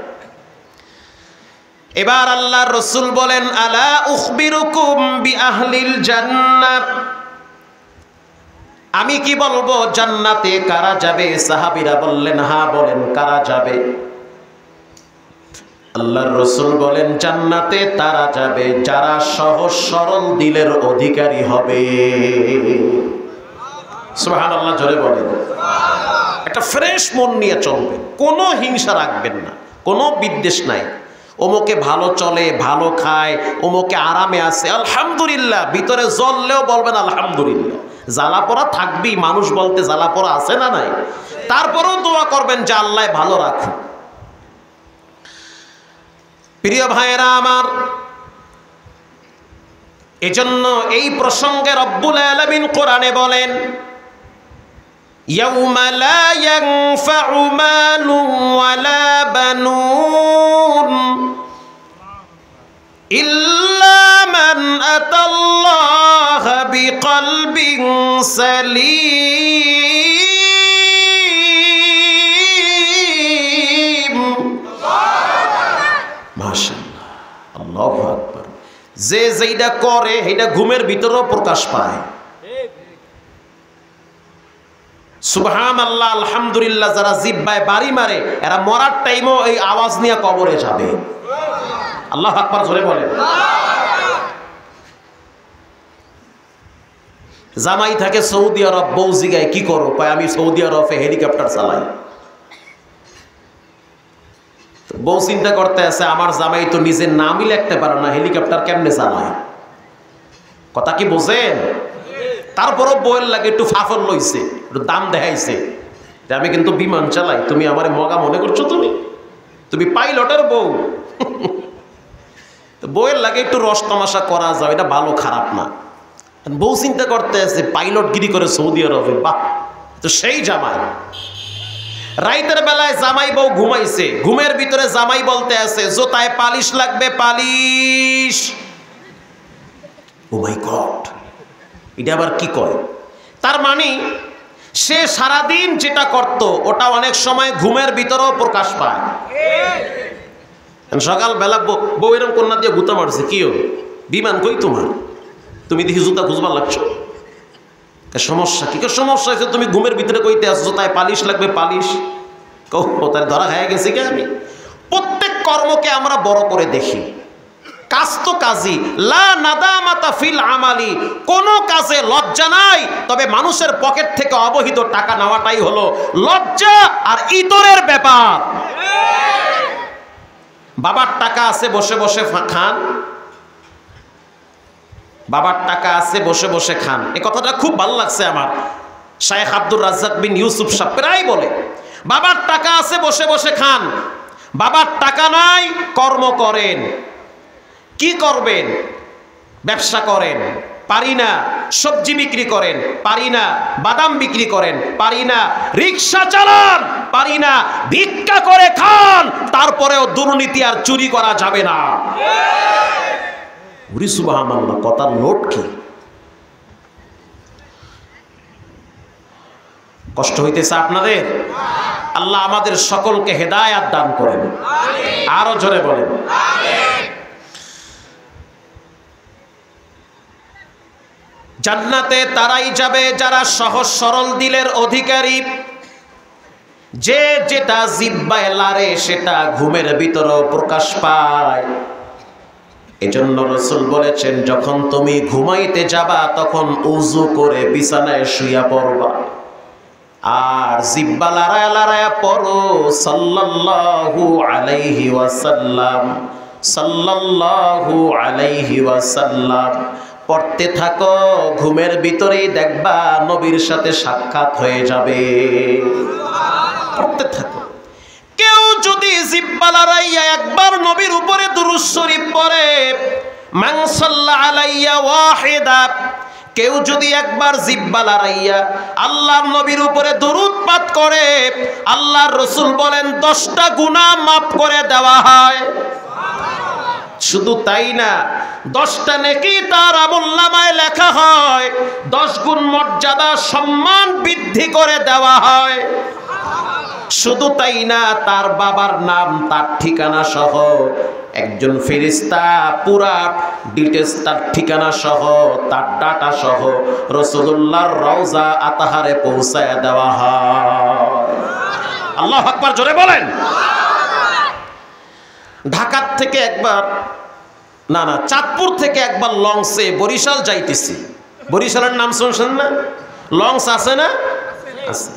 এবার আল্লাহর রাসূল বলেন আলা উখবিরুকুম বিআহলিল জান্নাত, আমি কি বলবো জান্নাতে কারা যাবে? সাহাবীরা বললেন হ্যাঁ বলেন কারা যাবে? আল্লাহর রাসূল বলেন জান্নাতে তারা যাবে যারা সহজ সরল দিলের অধিকারী হবে। সুবহানাল্লাহ, জোরে বলেন। একটা ফ্রেশ মন নিয়ে চলবে, কোনো হিংসা রাখবেন না, কোনো বিদ্বেষ নাই। ওমকে ভালো চলে, ভালো খায়, ওমকে আরামে আছে, আলহামদুলিল্লাহ। ভিতরে জ্বললেও বলবেন আলহামদুলিল্লাহ। জ্বালাপোড়া থাকবেই, মানুষ বলতে জ্বালাপোড়া আছে না নাই? তারপরেও দোয়া করবেন যে আল্লাহ ভালো রাখুন। প্রিয় ভাইয়েরা আমার, এজন্য এই প্রসঙ্গে রব্বুল আলামিন কোরআনে বলেন ইয়াউমা লা ইয়ানফাউ মালুন ওয়ালা বানুন ইল্লা মান আতাল্লাহা বিকলবিন সালিম। মাশাআল্লাহ, আল্লাহু আকবার। যে যেইটা করে সেইটা ঘুমের ভিতরেও প্রকাশ পায়। সুবহানাল্লাহ, আলহামদুলিল্লাহ। যারা জিহ্বায় বাড়ি মারে এরা মরার টাইমও এই আওয়াজ নিয়ে কবরে যাবে। আল্লাহু আকবার, জোরে বলেন। জামাই থাকে সৌদি আরব, বউ জিগায় কি করো? কয় আমি সৌদি আরবে হেলিকপ্টার চালাই। বউ চিন্তা করতে আছে আমার জামাই তো নিজের নামই লিখতে পারে না, হেলিকপ্টার কেমনে চালায়? কথা কি বোঝেন? তারপরও বউয়ের লাগে একটু ফাফল লইছে, একটু দাম দেখাইছে যে আমি কিন্তু বিমান চালাই, তুমি আমার মগা মনে করছো? তুমি পাইলটের বউ। বউয়ের লাগে একটু রস তামাশা করা যায়, এটা ভালো খারাপ না। বউ চিন্তা করতে আছে পাইলটগিরি করে সৌদি আরবে, বাহ তো সেই জামাই। রাইতের বেলায় জামাই বউ ঘুমাইছে, ঘুমের ভিতরে জামাই বলতে আছে জোতায় পালিশ লাগবে, পালিশ। ও মাই গড, এটা আবার কি কয়? তার মানে সে সারাদিন যেটা করত ওটা অনেক সময় ঘুমের ভিতরেও প্রকাশ পায়। সকাল বেলা বউ এরকম কন্যা দিয়ে গুতা মারছে, কি বিমান কই তোমার? তুমি দেখি জুতা খুঁজবার লাগছো, সমস্যা কি? সমস্যা হয়েছে তুমি ঘুমের ভিতরে কইতে আসছো জুতায় পালিশ লাগবে, পালিশ। তার ধরা হয়ে গেছে কি? আমি প্রত্যেক কর্মকে আমরা বড় করে দেখি। কাজ তো কাজই, লা নাদামাতা ফিল আমালি, কোনো কাজে লজ্জা নাই। তবে মানুষের পকেট থেকে অবহিত টাকা নেওয়াটাই হলো লজ্জা আর ইতরের ব্যাপার। বাবার টাকা আছে বসে বসে খান, বাবার টাকা আছে বসে বসে খান। এই কথাটা খুব ভালো লাগছে আমার। শায়েখ আব্দুর রাজ্জাক বিন ইউসুফ সাহেব প্রায় বলে বাবার টাকা আছে বসে বসে খান, বাবার টাকা নাই কর্ম করেন। কি করবেন? ব্যবসা করেন, পারি না। সবজি বিক্রি করেন, পারি না। বাদাম বিক্রি করেন, পারি না। রিক্সা চালান, পারি না। ভিক্ষা করে খান, তারপরেও দুর্নীতি আর চুরি করা যাবে না। উরি সুবহানাল্লাহ, কথার লোট কি? কষ্ট হইতেছে আপনাদের? আল্লাহ আমাদের সকলকে হেদায়াত দান করেন। আরো জোরে বলেন আমিন। জান্নাতে তারাই যাবে যারা সহজ সরল দিলের অধিকারী, যে যেটা জিহ্বায় লারে সেটা ঘুমের ভিতরেও প্রকাশ পায়। এজন্য রাসূল বলেছেন যখন তুমি ঘুমাইতে যাবা তখন উযু করে বিছানায় শুইয়া পড়বা, আর জিহ্বা লড়ায়া লড়ায়া পড়ো সাল্লাল্লাহু আলাইহি ওয়াসাল্লাম, সাল্লাল্লাহু আলাইহি ওয়াসাল্লাম পড়তে থাকো। ঘুমের ভিতরেই দেখবা নবীর সাথে সাক্ষাৎ হয়ে যাবে। পড়তে থাকো। জিহ্বা লড়াইয়া একবার নবীর উপরে দুরূদ শরীফ পড়ে, মান সাল্লা আলাইয়া ওয়াহিদা, কেউ যদি একবার জিহ্বা লড়াইয়া আল্লাহর নবীর উপরে দুরূদ পাঠ করে, আল্লাহর রাসূল বলেন 10টা গুনাহ মাফ করে দেওয়া হয়। শুধু তাই না, 10টা নেকি তার আমলনামায় লেখা হয়, 10 গুণ মর্যাদা সম্মান বৃদ্ধি করে দেওয়া হয়। শুধু তাই না, তার বাবার নাম, তার ঠিকানা সহ একজন ফেরেশতা পুরা ডিটেইলস, তার ঠিকানা সহ, তার ডাটা সহ রাসূলুল্লাহর রওজা আতাহারে পৌঁছায় দেওয়া হয়। আল্লাহু আকবার, জোরে বলেন। ঢাকার থেকে একবার না চাঁদপুর থেকে একবার লঞ্চে বরিশাল যাইতেছি। বরিশালের নাম শুনছেন না? লঞ্চ আছে না? আছে।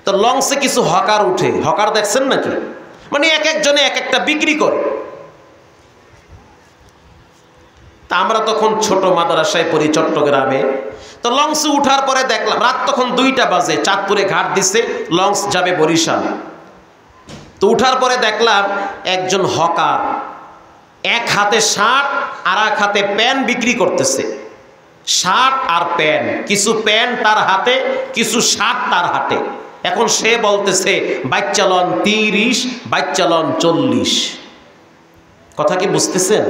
তো লঞ্চে কিছু হকার উঠে, হকার দেখছেন নাকি? মানে এক একজনে এক একটা বিক্রি করে। তা আমরা তখন ছোট মাদ্রাসায় পড়ি চট্টগ্রামে। তো লঞ্চে উঠার পরে দেখলাম রাত তখন 2টা বাজে, চাঁদপুরে ঘাট দিছে, লঞ্চ যাবে বরিশাল। তো উঠার পরে দেখলাম একজন হকার এক হাতে শার্ট আর এক হাতে প্যান্ট বিক্রি করতেছে। শার্ট আর প্যান্ট, কিছু প্যান্ট তার হাতে, কিছু শার্ট তার হাতে। এখন সে বলতেছে বাইচালন 30, বাইচালন 40। কথা কি বুঝতেছেন?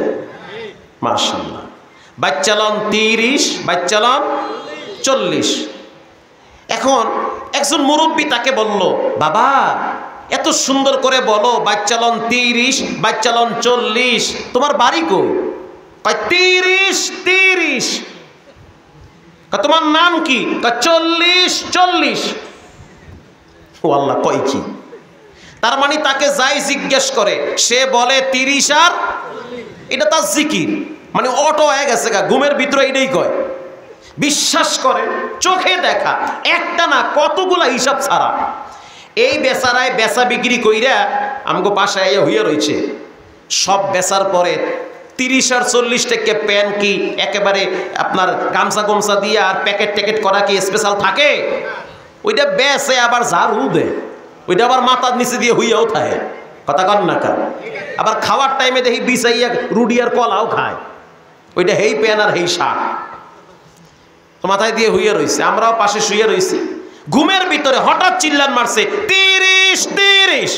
মাশাআল্লাহ। বাইচালন 30, বাইচালন 40। এখন একজন মুরব্বী তাকে বলল, বাবা এত সুন্দর করে বলো বাইচালন 30, বাইচালন 40, তোমার বাড়ি কই? 30। তোমার নাম কি? 40। ও আল্লাহ, কয় কি? তার মানে তাকে যাই জিজ্ঞেস করে সে বলে 30 আর এটা তার জিকির। মানে অটো হয়ে গেছে গা, ঘুমের ভিতরে এটাই কয়। বিশ্বাস করে, চোখে দেখা, একটা না কতগুলা হিসাব ছাড়া। এই বেচারায় বেচা বিক্রি কইরা আমাকে বাসায় হইয়া রয়েছে। সব বেচার পরে 30 আর 40 টাকা প্যান্ট কি একেবারে আপনার গামছা গমছা দিয়ে আর প্যাকেট ট্যাকেট করা কি স্পেশাল থাকে? ওইটা বেচে আবার ঝাড়ু দেয়, ওইটা আবার মাথার নিচে দিয়ে হইয়াও থাকে। কথা কন না কা? আবার খাওয়ার টাইমে দেখি বিছাইয়া রুটি আর কলাও খায়। ওইটা হেই প্যান আর হেই শাক তো মাথায় দিয়ে হইয়া রয়েছে। আমরাও পাশে শুয়ে রয়েছি। ঘুমের ভিতরে হঠাৎ চিল্লান মারছে 30।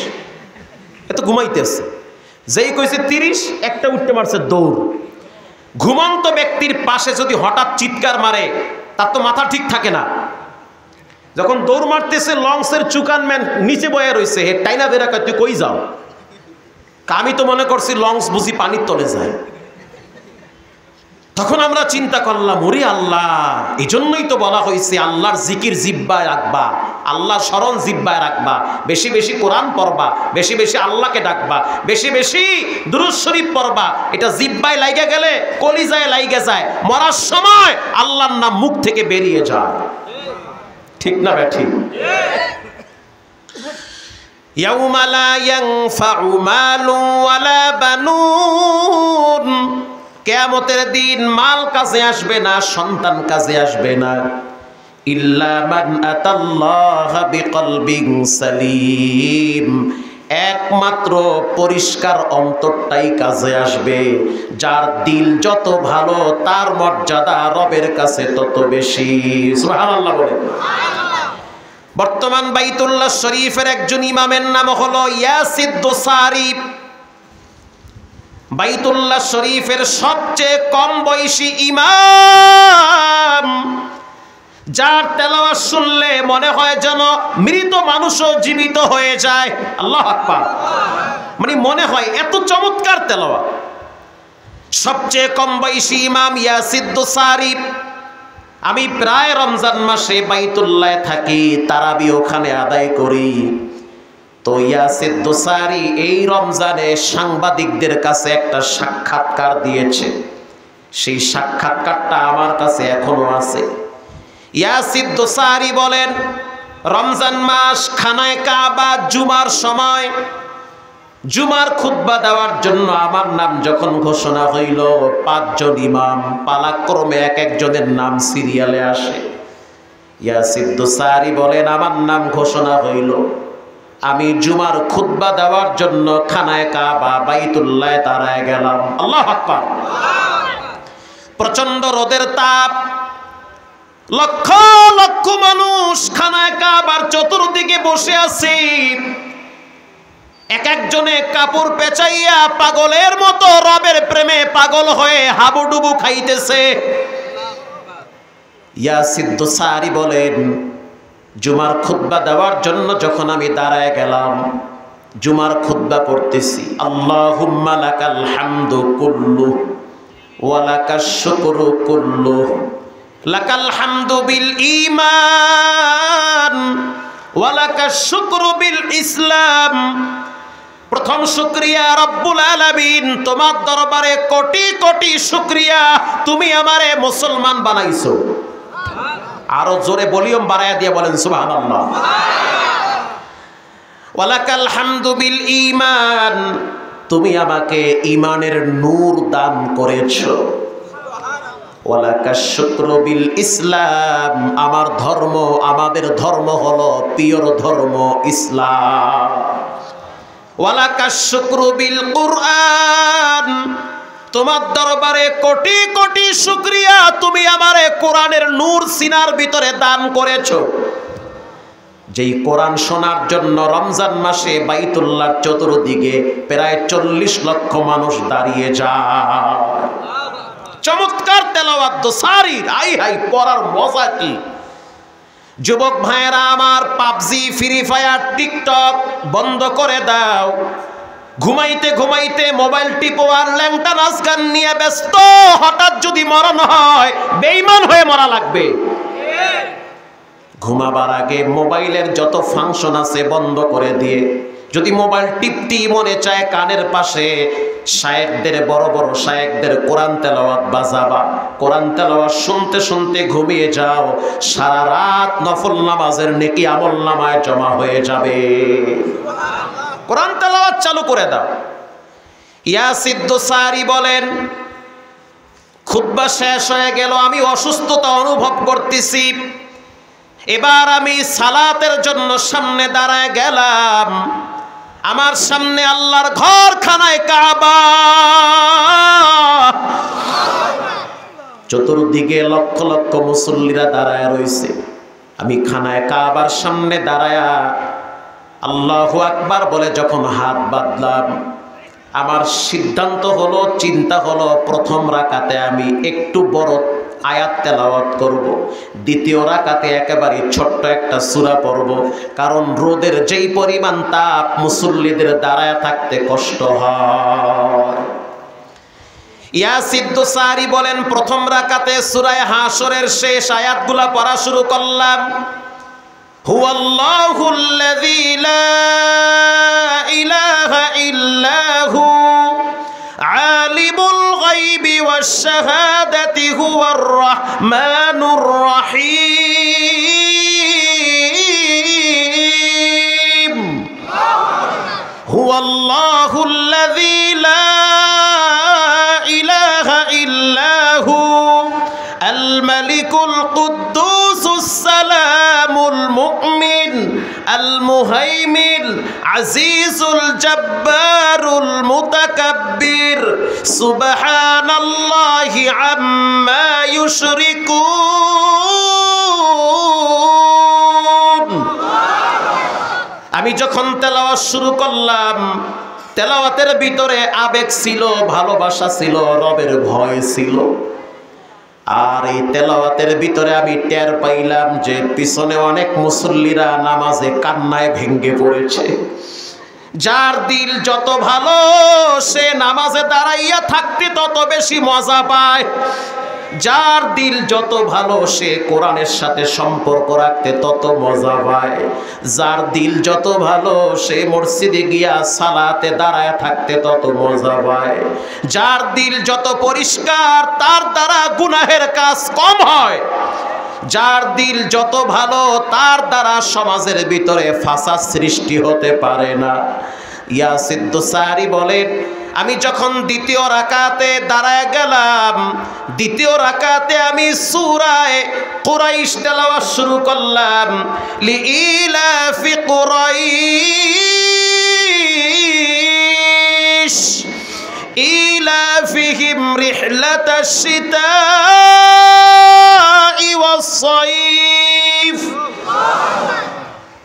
এত ঘুমাইতেছে, যেই কইছে 30 একটা উঠতে মারছে দৌড়। ঘুমন্ত ব্যক্তির পাশে যদি হঠাৎ চিৎকার মারে তার তো মাথা ঠিক থাকে না। যখন দৌড় মারতেছে লঞ্চের চুকান ম্যান নিচে বয়ে রয়েছে, হে টাইনা বেরা কয় তুই কই যাও? আমি তো মনে করছি লঞ্চ বুঝি পানির তলে যায়। তখন আমরা চিন্তা করলাম, ওরে আল্লাহ, এই জন্যই তো বলা হয়েছে আল্লাহর জিকির জিহ্বায় রাখবা, আল্লাহর স্মরণ জিহ্বায় রাখবা, বেশি বেশি কোরআন পড়বা, বেশি বেশি আল্লাহকে ডাকবা, বেশি বেশি দুরূদ শরীফ পড়বা। এটা জিহ্বায় লাইগা গেলে কলিজায় লাইগা যায়, মরার সময় আল্লাহর নাম মুখ থেকে বেরিয়ে যায়। ঠিক না বেঠিক? ইয়াউমা লা ইয়ানফাউ মালু ওয়ালা বানুন, কিয়ামতের দিন মাল কাজে আসবে না, সন্তান কাজে আসবে না। ইল্লা মান আতাল্লাহা বিকলবিন সালিম, একমাত্র পরিষ্কার অন্তরটাই কাজে আসবে। যার দিল যত ভালো তার মর্যাদা রবের কাছে তত বেশি। সুবহানাল্লাহ বলে। বর্তমান বাইতুল্লাহ শরীফের একজন ইমামের নাম হলো ইয়াসিদ দোসারি। বাইতুল্লাহ শরীফের সবচেয়ে কম বয়সী ইমাম, যার তেলাওয়াত শুনলে মনে হয় যেন মৃত মানুষও জীবিত হয়ে যায়। আল্লাহু আকবার। মানে মনে হয় এত চমৎকার তেলাওয়াত। সবচেয়ে কম বয়সী ইমাম ইয়াসিদ দোসারি। আমি প্রায় রমজান মাসে বাইতুল্লাহ থাকি, তারাবি ওখানে আদায় করি। তো ইয়াসিদ দোসারি এই রমজানে সাংবাদিকদের কাছে একটা সাক্ষাৎকার দিয়েছে। সেই সাক্ষাৎকারটা আমার কাছে এখনো আছে। ইয়াসিদ দোসারি বলেন, রমজান মাস, খানায় কাবা, জুমার সময় জুমার খুতবা দেওয়ার জন্য আমার নাম যখন ঘোষণা হইল, 5 জন ইমাম পালাক্রমে এক একজনের নাম সিরিয়ালে আসে। ইয়াসিদ দোসারি বলেন, আমার নাম ঘোষণা হইল, আমি জুমার খুতবা দেওয়ার জন্য খানায় কাবা বাইতুল্লাহ দাঁড়ায় গেলাম। আল্লাহু আকবার। প্রচন্ড রোদের তাপ, লক্ষ লক্ষ মানুষ খানায় কাবার চতুর্দিকে বসে আছে। এক একজনে কাপড় পেঁচাইয়া পাগলের মতো রবের প্রেমে পাগল হয়ে হাবুডুবু খাইতেছে। ইয়াসিদ দোসারি বলেন, জুমার খুতবা দেওয়ার জন্য যখন আমি দাঁড়ায় গেলাম, জুমার খুতবা পড়তেছি, আল্লাহুম্মা লাকাল হামদু কুল্লু ওয়া লাকাশ শুকরু কুল্লু, লাকাল হামদু বিল ঈমান ওয়া লাকাশ শুকরু বিল ইসলাম। প্রথম শুকরিয়া রব্বুল আলামিন, তোমার দরবারে কোটি কোটি শুকরিয়া, তুমি আমারে মুসলমান বানাইছো। আরো জোরে ভলিউম বাড়ায়া দিয়ে বলেন সুবহানাল্লাহ। ওয়ালাকাল হামদু বিল ঈমান, তুমি আমাকে ঈমানের নূর দান করেছো। ওয়ালাকাশ শুকরু বিল ইসলাম, আমার ধর্ম, আমাদের ধর্ম হলো পিওর ধর্ম ইসলাম। ওয়ালাকাশ শুকরু বিল কুরআন, তোমার দরবারে কোটি কোটি শুকরিয়া, তুমি আমারে কোরআনের নূর সিনার ভিতরে দান করেছো। যেই কোরআন শোনার জন্য রমজান মাসে বাইতুল্লাহর চতুর্দিকে প্রায় 40 লক্ষ মানুষ দাঁড়িয়ে যায়। চমৎকার তেলাওয়াত দোসারির, আই হাই পড়ার মজা কি! যুবক ভাইয়েরা আমার, পাবজি, ফ্রি ফায়ার, টিকটক বন্ধ করে দাও। ঘুমাইতে ঘুমাইতে মোবাইল টিপো আর ল্যাংটা নাচ গান নিয়ে ব্যস্ত। হঠাৎ যদি মরণ হয়, বেঈমান হয়ে মরা লাগবে। ঘুমাবার আগে মোবাইলের যত ফাংশন আছে বন্ধ করে দিয়ে যদি মোবাইল টিপটি মনে চায়, কানের পাশে শায়েখদের, বড় বড় শায়েখদের কোরআন তেলাওয়াত বাজাবা। কোরআন তেলাওয়াত শুনতে শুনতে ঘুমিয়ে যাও, সারা রাত নফল নামাজের নেকি আমল নামায় জমা হয়ে যাবে। কোরআন তেলাওয়াত চালু করে দাও। ইয়াসিদ দোসারি বলেন, খুতবা শেষ হয়ে গেল, আমি অসুস্থতা অনুভব করতেছি। এবার আমি সালাতের জন্য সামনে দাঁড়ায় গেলাম। আমার সামনে আল্লাহর ঘর খানায় কাবা, চতুর্দিকে লক্ষ লক্ষ মুসল্লিরা দাঁড়ায় রয়েছে। আমি খানায় কাবার সামনে দাঁড়ায়া আল্লাহু আকবার বলে যখন হাত বাঁধলাম, আমার সিদ্ধান্ত হলো, চিন্তা হলো, প্রথম রাকাতে আমি একটু বড় আয়াত তেলাওয়াত করব, দ্বিতীয় রাকাতে একেবারে ছোট্ট একটা সূরা পড়ব। কারণ রোদের যেই পরিমাণ তাপ, মুসল্লিদের দাঁড়ায় থাকতে কষ্ট হয়। ইয়াসিদ দোসারি বলেন, প্রথম রাকাতে সূরা হাশরের শেষ আয়াতগুলা পড়া শুরু করলাম। হুয়াল্লাহুল্লাযী লা ইলাহা ইল্লাহু আলিমুল গায়বি ওয়াশ শাহাদাতি হুয়ার রাহমানুর রহিম। হুয়াল্লাহুল্লাযী লা ইলাহা ইল্লাহু আল মালিকুল কুদ্দুসুস সালামুল মুমিন আল মুহাইমিন আজিজুল জব্বারুল মুতাকাব্বির সুবহানাল্লাহি আম্মা ইউশরিকুন। আমি যখন তেলাওয়াত শুরু করলাম, তেলাওয়াতের ভিতরে আবেগ ছিল, ভালোবাসা ছিল, রবের ভয় ছিল। আর এই তেলাওয়াতের ভিতরে আমি টের পাইলাম যে পিছনে অনেক মুসল্লিরা নামাজে কান্নায় ভেঙে পড়েছে। যার দিল যত ভালো, সে নামাজে দাঁড়াইয়া থাকতে তত বেশি মজা পায়। যার দিল যত ভালো, সে কোরআনের সাথে সম্পর্ক রাখতে তত মজা পায়। যার দিল যত ভালো, সে মসজিদে গিয়া সালাতে দাঁড়ায় থাকতে তত মজা পায়। যার দিল যত পরিষ্কার, তার দ্বারা গুনাহের কাজ কম হয়। যার দিল যত ভালো, তার দ্বারা সমাজের ভিতরে ফাসাদ সৃষ্টি হতে পারে না। ইয়াসিদ দোসারি বলেন, আমি যখন দ্বিতীয় রাকাতে দাঁড়ায় গেলাম, দ্বিতীয় রাকাতে আমি সূরায়ে কুরাইশ তেলাওয়াত শুরু করলাম। লিইলাফি কুরাইশ ইলাফিহিম রিহলাতাশ শিতাই ওয়াস সাইফ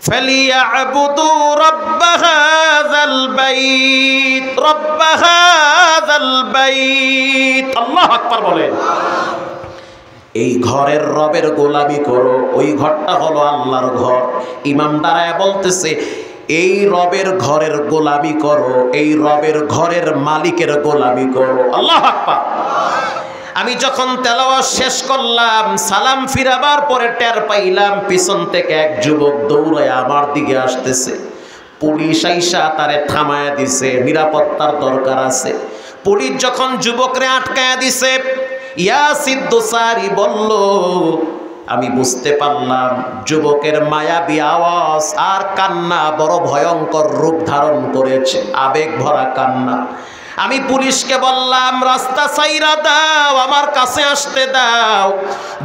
فليعبدوا رب هذا البيت رب هذا البيت আল্লাহু আকবার বলেন। এই ঘরের রবের গোলামি করো, ওই ঘরটা হলো আল্লাহর ঘর। ইমাম দাঁড়ায় বলতেছে এই রবের ঘরের গোলামি করো, এই রবের ঘরের মালিকের গোলামি করো। আল্লাহু আকবার। আমি যখন তেলাওয়াত শেষ করলাম, সালাম ফিরাবার পরে টের পাইলাম পিছন থেকে এক যুবক দৌড়ায় আমার দিকে আসতেছে। পুলিশ আইসা তারে থামায়া দিছে, নিরাপত্তার দরকার আছে। পুলিশ যখন যুবকরে আটকায়া দিছে, ইয়াসির দোসারি বলল, আমি বুঝতে পারলাম যুবকের মায়াবী আওয়াজ আর কান্না বড় ভয়ঙ্কর রূপ ধারণ করেছে, আবেগ ভরা কান্না। আমি পুলিশকে বললাম রাস্তা ছাইরা দাও, আমার কাছে আসতে দাও।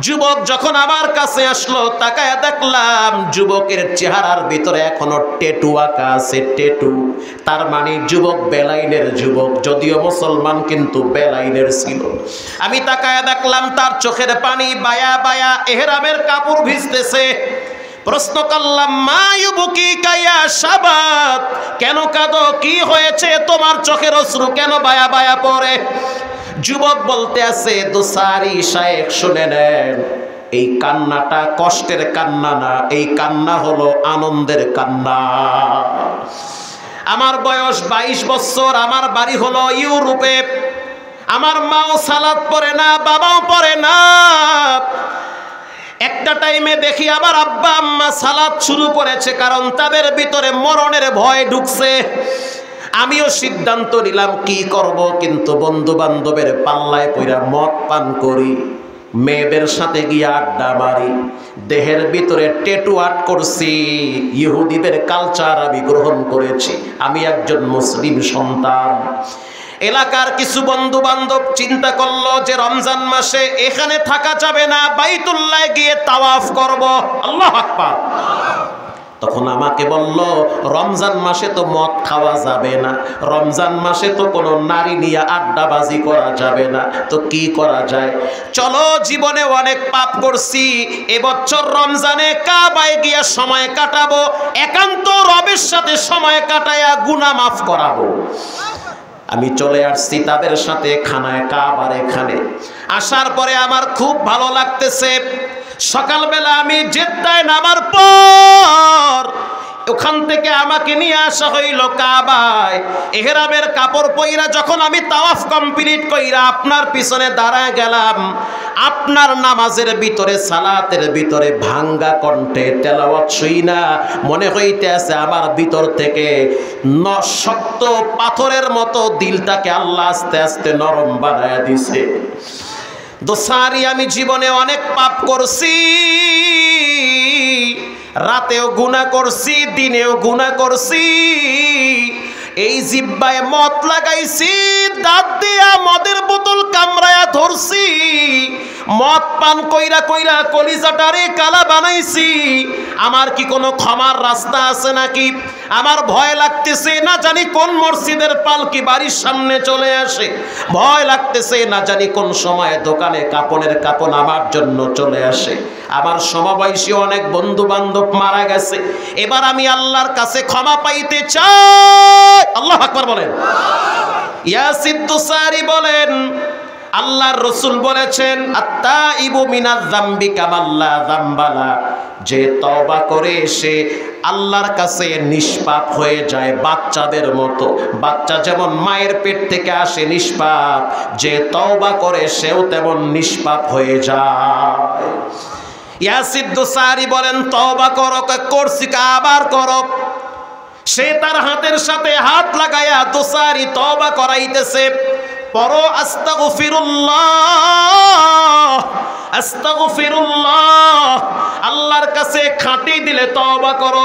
যুবক যখন আমার কাছে আসলো, তাকায় দেখলাম যুবকের চেহারার ভিতরে এখনো ট্যাটু আঁকা আছে, ট্যাটু। তার মানে যুবক বেলাইনের যুবক, যদিও মুসলমান কিন্তু বেলাইনের ছিল। আমি তাকায় দেখলাম তার চোখের পানি বায়া বায়া, এহরামের কাপড় ভিজতেছে। প্রশ্ন করলাম মা ইউবকি কায়া শাবাত, কেন কাঁদো, কি হয়েছে তোমার, চোখের অশ্রু কেন বায়া বায়া পড়ে? যুবক বলতে আছে, দোসারি শায়েখ শুনে নেন, এই কান্নাটা কষ্টের কান্না না, এই কান্না হলো আনন্দের কান্না। আমার বয়স 22 বছর, আমার বাড়ি হলো ইউরোপে। আমার মাও সালাত পড়ে না, বাবাও পড়ে না। একটা টাইমে দেখি আমার আব্বা আম্মা সালাত শুরু করেছে, কারণ তাদের ভিতরে মরণের ভয় ঢুকছে। আমিও সিদ্ধান্ত নিলাম কি করব, কিন্তু বন্ধু বান্ধবের পাল্লায় পইরা মদ পান করি, মেয়েদের সাথে গিয়ে আড্ডা মারি, দেহের ভিতরে ট্যাটু আর্ট করছি, ইহুদিদের কালচার আমি গ্রহণ করেছি। আমি একজন মুসলিম সন্তান। এলাকার কিছু বন্ধু বান্ধব চিন্তা করলো যে রমজান মাসে এখানে থাকা যাবে না, বাইতুল্লাহ গিয়ে তাওয়াফ করব। আল্লাহু আকবার। তখন আমাকে বলল রমজান মাসে তো মদ খাওয়া যাবে না, রমজান মাসে তো কোনো নারী নিয়ে আড্ডাবাজি করা যাবে না, তো কি করা যায়? চলো, জীবনে অনেক পাপ করছি, এবছর রমজানে কাবায় গিয়ে সময় কাটাবো, একান্ত রবের সাথে সময় কাটায়া গুনাহ মাফ করাবো। আমি চলে আসছি তাদের সাথে খানায় কাবার এখানে। আসার পরে আমার খুব ভালো লাগতেছে। সকালবেলা আমি জেদ্দায় নামার পর ওখান থেকে আমাকে নিয়ে আসা হইল কাবায়। ইহরামের কাপড় পইরা যখন আমি তাওয়াফ কমপ্লিট কইরা আপনার পিছনে দাঁড়ায় গেলাম, আপনার নামাজের ভিতরে, সালাতের ভিতরে ভাঙ্গা কণ্ঠে তেলাওয়াত শুইনা মনে হইতে আছে আমার ভিতর থেকে শক্ত পাথরের মতো দিলটাকে আল্লাহ আস্তে আস্তে নরম বানায়া দিছে। দোসারি, আমি জীবনে অনেক পাপ করছি, রাতেও গুনাহ করছি, দিনেও গুনাহ করছি। এই জিহ্বায় মদ লাগাইছি, দাঁত দিয়া মদের বোতল কামড়ায়া ধরছি, মদ পান কইরা কইরা কলিজাটারে কালা বানাইছি। আমার কি কোনো ক্ষমার রাস্তা আছে নাকি? আমার ভয় লাগতেছে, না জানি কোন মসজিদের পালকি বাড়ির সামনে চলে আসে। ভয় লাগতেছে, না জানি কোন সময় দোকানে কাপড়ের কাপড় আমার জন্য চলে আসে। আমার সমবয়সী অনেক বন্ধু বান্ধব মারা গেছে। এবার আমি আল্লাহর কাছে ক্ষমা পাইতে চাই। আল্লাহু আকবার বলেন। ইয়াসির দোসারি বলেন, আল্লাহর রাসূল বলেছেন, আত্তাইবু মিনাজ যামবি কামাল্লা যামবালা, যে তওবা করে সে আল্লাহর কাছে নিষ্পাপ হয়ে যায় বাচ্চাদের মতো। বাচ্চা যেমন মায়ের পেট থেকে আসে নিষ্পাপ, যে তওবা করে সেও তেমন নিষ্পাপ হয়ে যায়। ইয়াসির দোসারি বলেন, তওবা করো, করছি আবার করো। সে তার হাতের সাথে হাত লাগায়া দোসারি তওবা করাইতেছে। পড়ো আস্তাগফিরুল্লাহ, আস্তাগফিরুল্লাহ। আল্লাহর কাছে খাঁটি দিলে তওবা করো।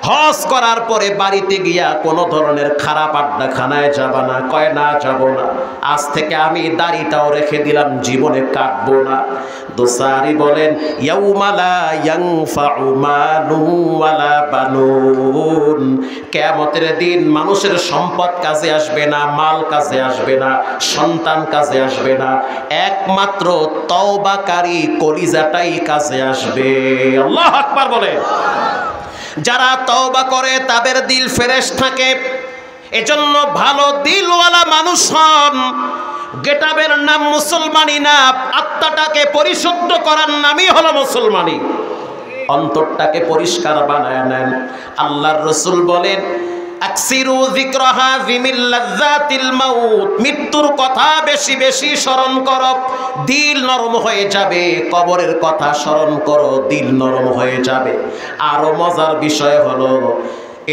হজ করার পরে বাড়িতে গিয়া কোনো ধরনের খারাপ আড্ডাখানায় যাবা না। কয় না, যাব না, আজ থেকে আমি দাড়িটাও রেখে দিলাম, জীবনে কাটবো না। দোসারি বলেন ইয়াউমা লা ইয়ানফাউ মালুন ওয়ালা বানুন, কিয়ামতের দিন মানুষের সম্পদ কাজে আসবে না, মাল কাজে আসবে না, সন্তান কাজে আসবে না, একমাত্র তওবাকারী কলিজাটাই কাজে আসবে। আল্লাহু আকবার বলেন। যারা তওবা করে তাদের দিল ফ্রেশ থাকে, এজন্য ভালো দিলওয়ালা মানুষ হন। গেটাবের নাম মুসলমানি না, আত্মাটাকে পরিশুদ্ধ করার নামই হলো মুসলমানি। অন্তরটাকে পরিষ্কার বানায় নেন। আল্লাহর রাসূল বলেন আকসিরু যিকরাহা মিন লাযযাতিল মাউত, মৃত্যুর কথা বেশি বেশি স্মরণ করো, দিল নরম হয়ে যাবে। কবরের কথা স্মরণ করো, দিল নরম হয়ে যাবে। আরো মজার বিষয় হলো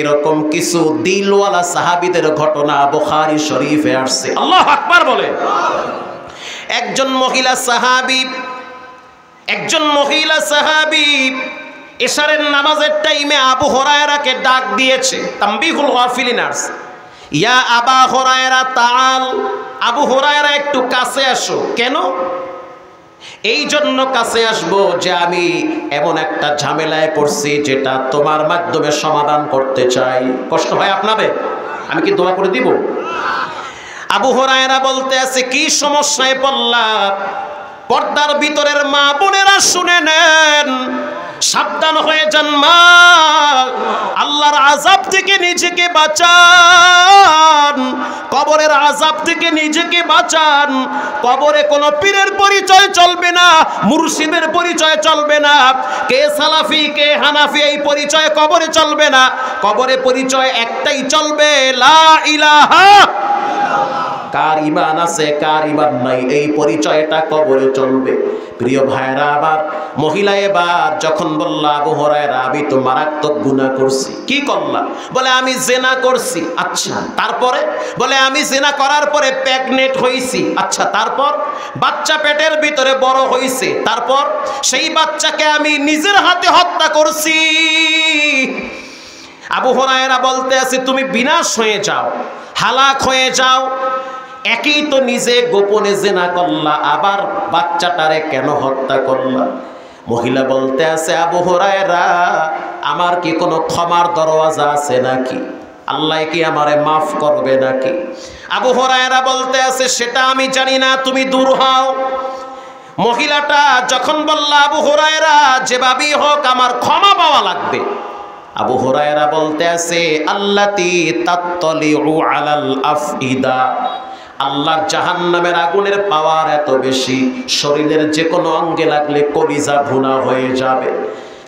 এরকম কিছু দিলওয়ালা সাহাবীদের ঘটনা বুখারী শরীফে আসছে। আল্লাহু আকবার বলেন। একজন মহিলা সাহাবী এশারের নামাজের টাইমে আবু হুরায়রাকে ডাক দিয়েছে। তামবিহুল গাফিলিনাস, ইয়া আবা হুরায়রা তাআল, আবু হুরায়রা একটু কাছে আসো। কেন? এই জন্য কাছে আসবো যে আমি এমন একটা ঝামেলায় পড়ছি যেটা তোমার মাধ্যমে সমাধান করতে চাই। কষ্ট হয় আপনাদের? আমি কি দোয়া করে দিব? আবু হুরায়রা বলতে আছে, কি সমস্যায় পড়লাম? পর্দার ভিতরের মা বোনেরা শুনে নেন, সাবধান হয়ে যান মা, আল্লাহর আযাব থেকে নিজেকে বাঁচান, কবরের আযাব থেকে নিজেকে বাঁচান। কবরে কোনো পীরের পরিচয় চলবে না, মুর্শিদের পরিচয় চলবে না, কে সালাফি কে হানাফি এই পরিচয় কবরে চলবে না। কবরে পরিচয় একটাই চলবে, লা ইলাহা। কার ঈমান আছে কার ঈমান নাই এই পরিচয়টা কবরে চলবে। প্রিয় ভাইরা, আবার মহিলা এবার যখন বলল আবু হুরায়রা আমি তো মারাত্মক গুনাহ করছি। কি করলা? বলে আমি জিনা করছি। আচ্ছা, তারপরে? বলে আমি জিনা করার পরে প্রেগনেন্ট হইছি। আচ্ছা, তারপর? বাচ্চা পেটের ভিতরে বড় হইছে। তারপর? সেই বাচ্চাকে আমি নিজের হাতে হত্যা করছি। আবু হুরায়রা বলতে আছে তুমি বিনাশ হয়ে যাও, হালাক হয়ে যাও। একই তো নিজে গোপনে জিনা করলা, আবার বাচ্চাটারে কেন হত্যা করলা? মহিলা বলতে আছে আবু হুরায়রা আমার কি কোনো ক্ষমার দরওয়াজা আছে নাকি? আল্লাহ কি আমারে মাফ করবে নাকি? আবু হুরায়রা বলতে আছে সেটা আমি জানি না, তুমি দূর হও। মহিলাটা যখন বলল আবু হুরায়রা যেভাবেই হোক আমার ক্ষমা পাওয়া লাগবে। আবু হুরায়রা বলতে আছে আল্লাতি তাত্তালিউ আলাল আফইদা, আল্লাহর জাহান্নামের আগুনের পাওয়ার এত বেশি, শরীরের যে কোনো অঙ্গে লাগলে কলিজা ভুনা হয়ে যাবে।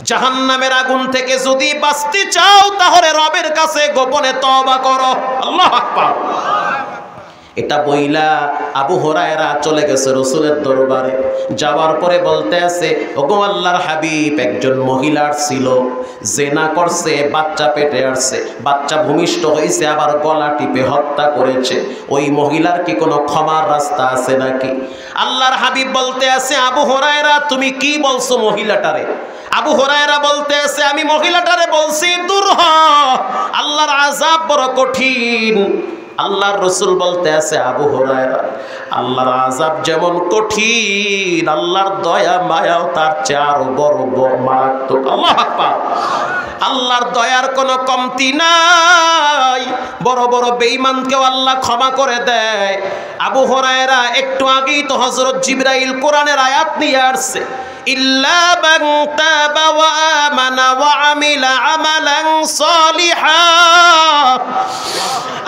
জাহান্নামের আগুন থেকে যদি বাঁচতে চাও তাহলে রবের কাছে গোপনে তওবা করো। আল্লাহু আকবার। এটা বইলা আবু হুরায়রা চলে গেছে রাসূলের দরবারে। যাওয়ার পরে বলতে আছে ওগো আল্লাহর হাবিব, একজন মহিলার ছিল, জিনা করছে, বাচ্চা পেটে আসছে, বাচ্চা ভূমিষ্ঠ হয়েছে, আবার গলা টিপে হত্যা করেছে। ওই মহিলার কি কোনো ক্ষমার রাস্তা আছে নাকি? আল্লাহর হাবিব বলতে আছে আবু হুরায়রা তুমি কি বলছো মহিলাটারে? আবু হুরায়রা বলতে আছে আমি মহিলাটারে বলছি দূর হ, আল্লাহর আযাব বড় কঠিন। আল্লাহর রাসূল বলতে আছে আবু হুরায়রা আল্লাহর আযাব যেমন কঠিন, আল্লাহর দয়া মায়াও তার চেয়ে আরো বড় মারাত্মক। আল্লাহু আকবার। আল্লাহর দয়ার কোনো কমতি নাই, বড় বড় বেঈমানকেও আল্লাহ ক্ষমা করে দেয়। আবু হুরায়রা একটু আগেই তো হযরত জিবরাইল কোরআনের আয়াত নিয়ে আসছে, ইল্লা মান তাবা ওয়া আমানা ওয়া আমিলা আমালান সালিহা।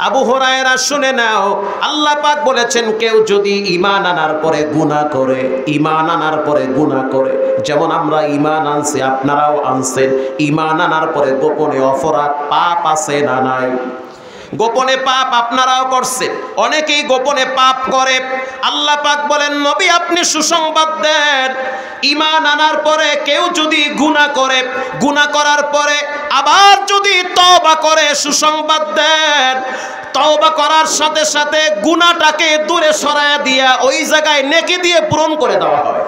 আবু হুরায়রা শুনে নাও, আল্লাহ পাক বলেছেন কেউ যদি ঈমান আনার পরে গুনাহ করে, ঈমান আনার পরে গুনাহ করে, যেমন আমরা ঈমান আনছি আপনারাও আনছেন, ঈমান আনার পরে গোপনে অপরাধ পাপ আছে না নাই? গোপনে পাপ আপনারাও করছেন, অনেকেই গোপনে পাপ করে। আল্লাহ পাক বলেন নবী আপনি সুসংবাদ দেন, ঈমান আনার পরে কেউ যদি গুনাহ করে, গুনাহ করার পরে আবার যদি তওবা করে, সুসংবাদ দেন তওবা করার সাথে সাথে গুনাহটাকে দূরে সরায়া দিয়া ওই জায়গায় নেকি দিয়ে পূরণ করে দেওয়া হয়।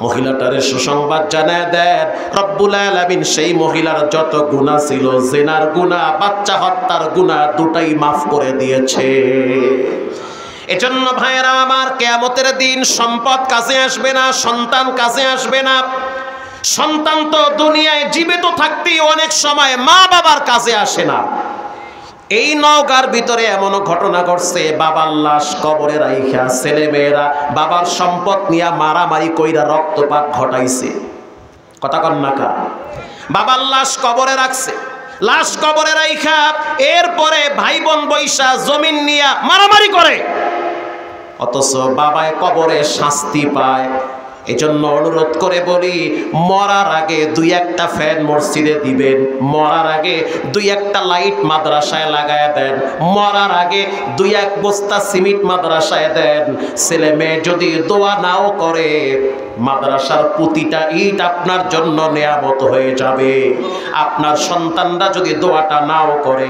মহিলাটারে সুসংবাদ জানায় দেন রব্বুল আলামিন সেই মহিলার যত গুনাহ ছিল, জিনার গুনাহ, বাচ্চা হত্যার গুনাহ, দুটাই মাফ করে দিয়েছে। এজন্য ভাইয়েরা আমার, কিয়ামতের দিন সম্পদ কাজে আসবে না, সন্তান কাজে আসবে না। সন্তান তো দুনিয়ায় জীবিত থাকতেই অনেক সময় মা বাবার কাজে আসে না। এই নওগাঁর ভিতরে এমনও ঘটনা ঘটছে, বাবার লাশ কবরে রাইখা ছেলে মেয়েরা বাবার সম্পদ নিয়ে মারামারি কইরা রক্তপাত ঘটাইছে। কথা কন না কা? বাবার লাশ কবরে রাখছে, লাশ কবরে রাইখা এরপরে ভাই বোন বৈশা জমিন নিয়ে মারামারি করে, অথচ বাবায় কবরে শাস্তি পায়। এজন্য অনুরোধ করে বলি, মরার আগে দুই একটা ফ্যান মসজিদে দিবেন, মরার আগে দুই একটা লাইট মাদ্রাসায় লাগায় দেন, মরার আগে দুই এক বস্তা সিমেন্ট মাদ্রাসায় দেন। ছেলে মেয়ে যদি দোয়া নাও করে, মাদ্রাসার প্রতিটা ইট আপনার জন্য নেয়ামত হয়ে যাবে। আপনার সন্তানরা যদি দোয়াটা নাও করে,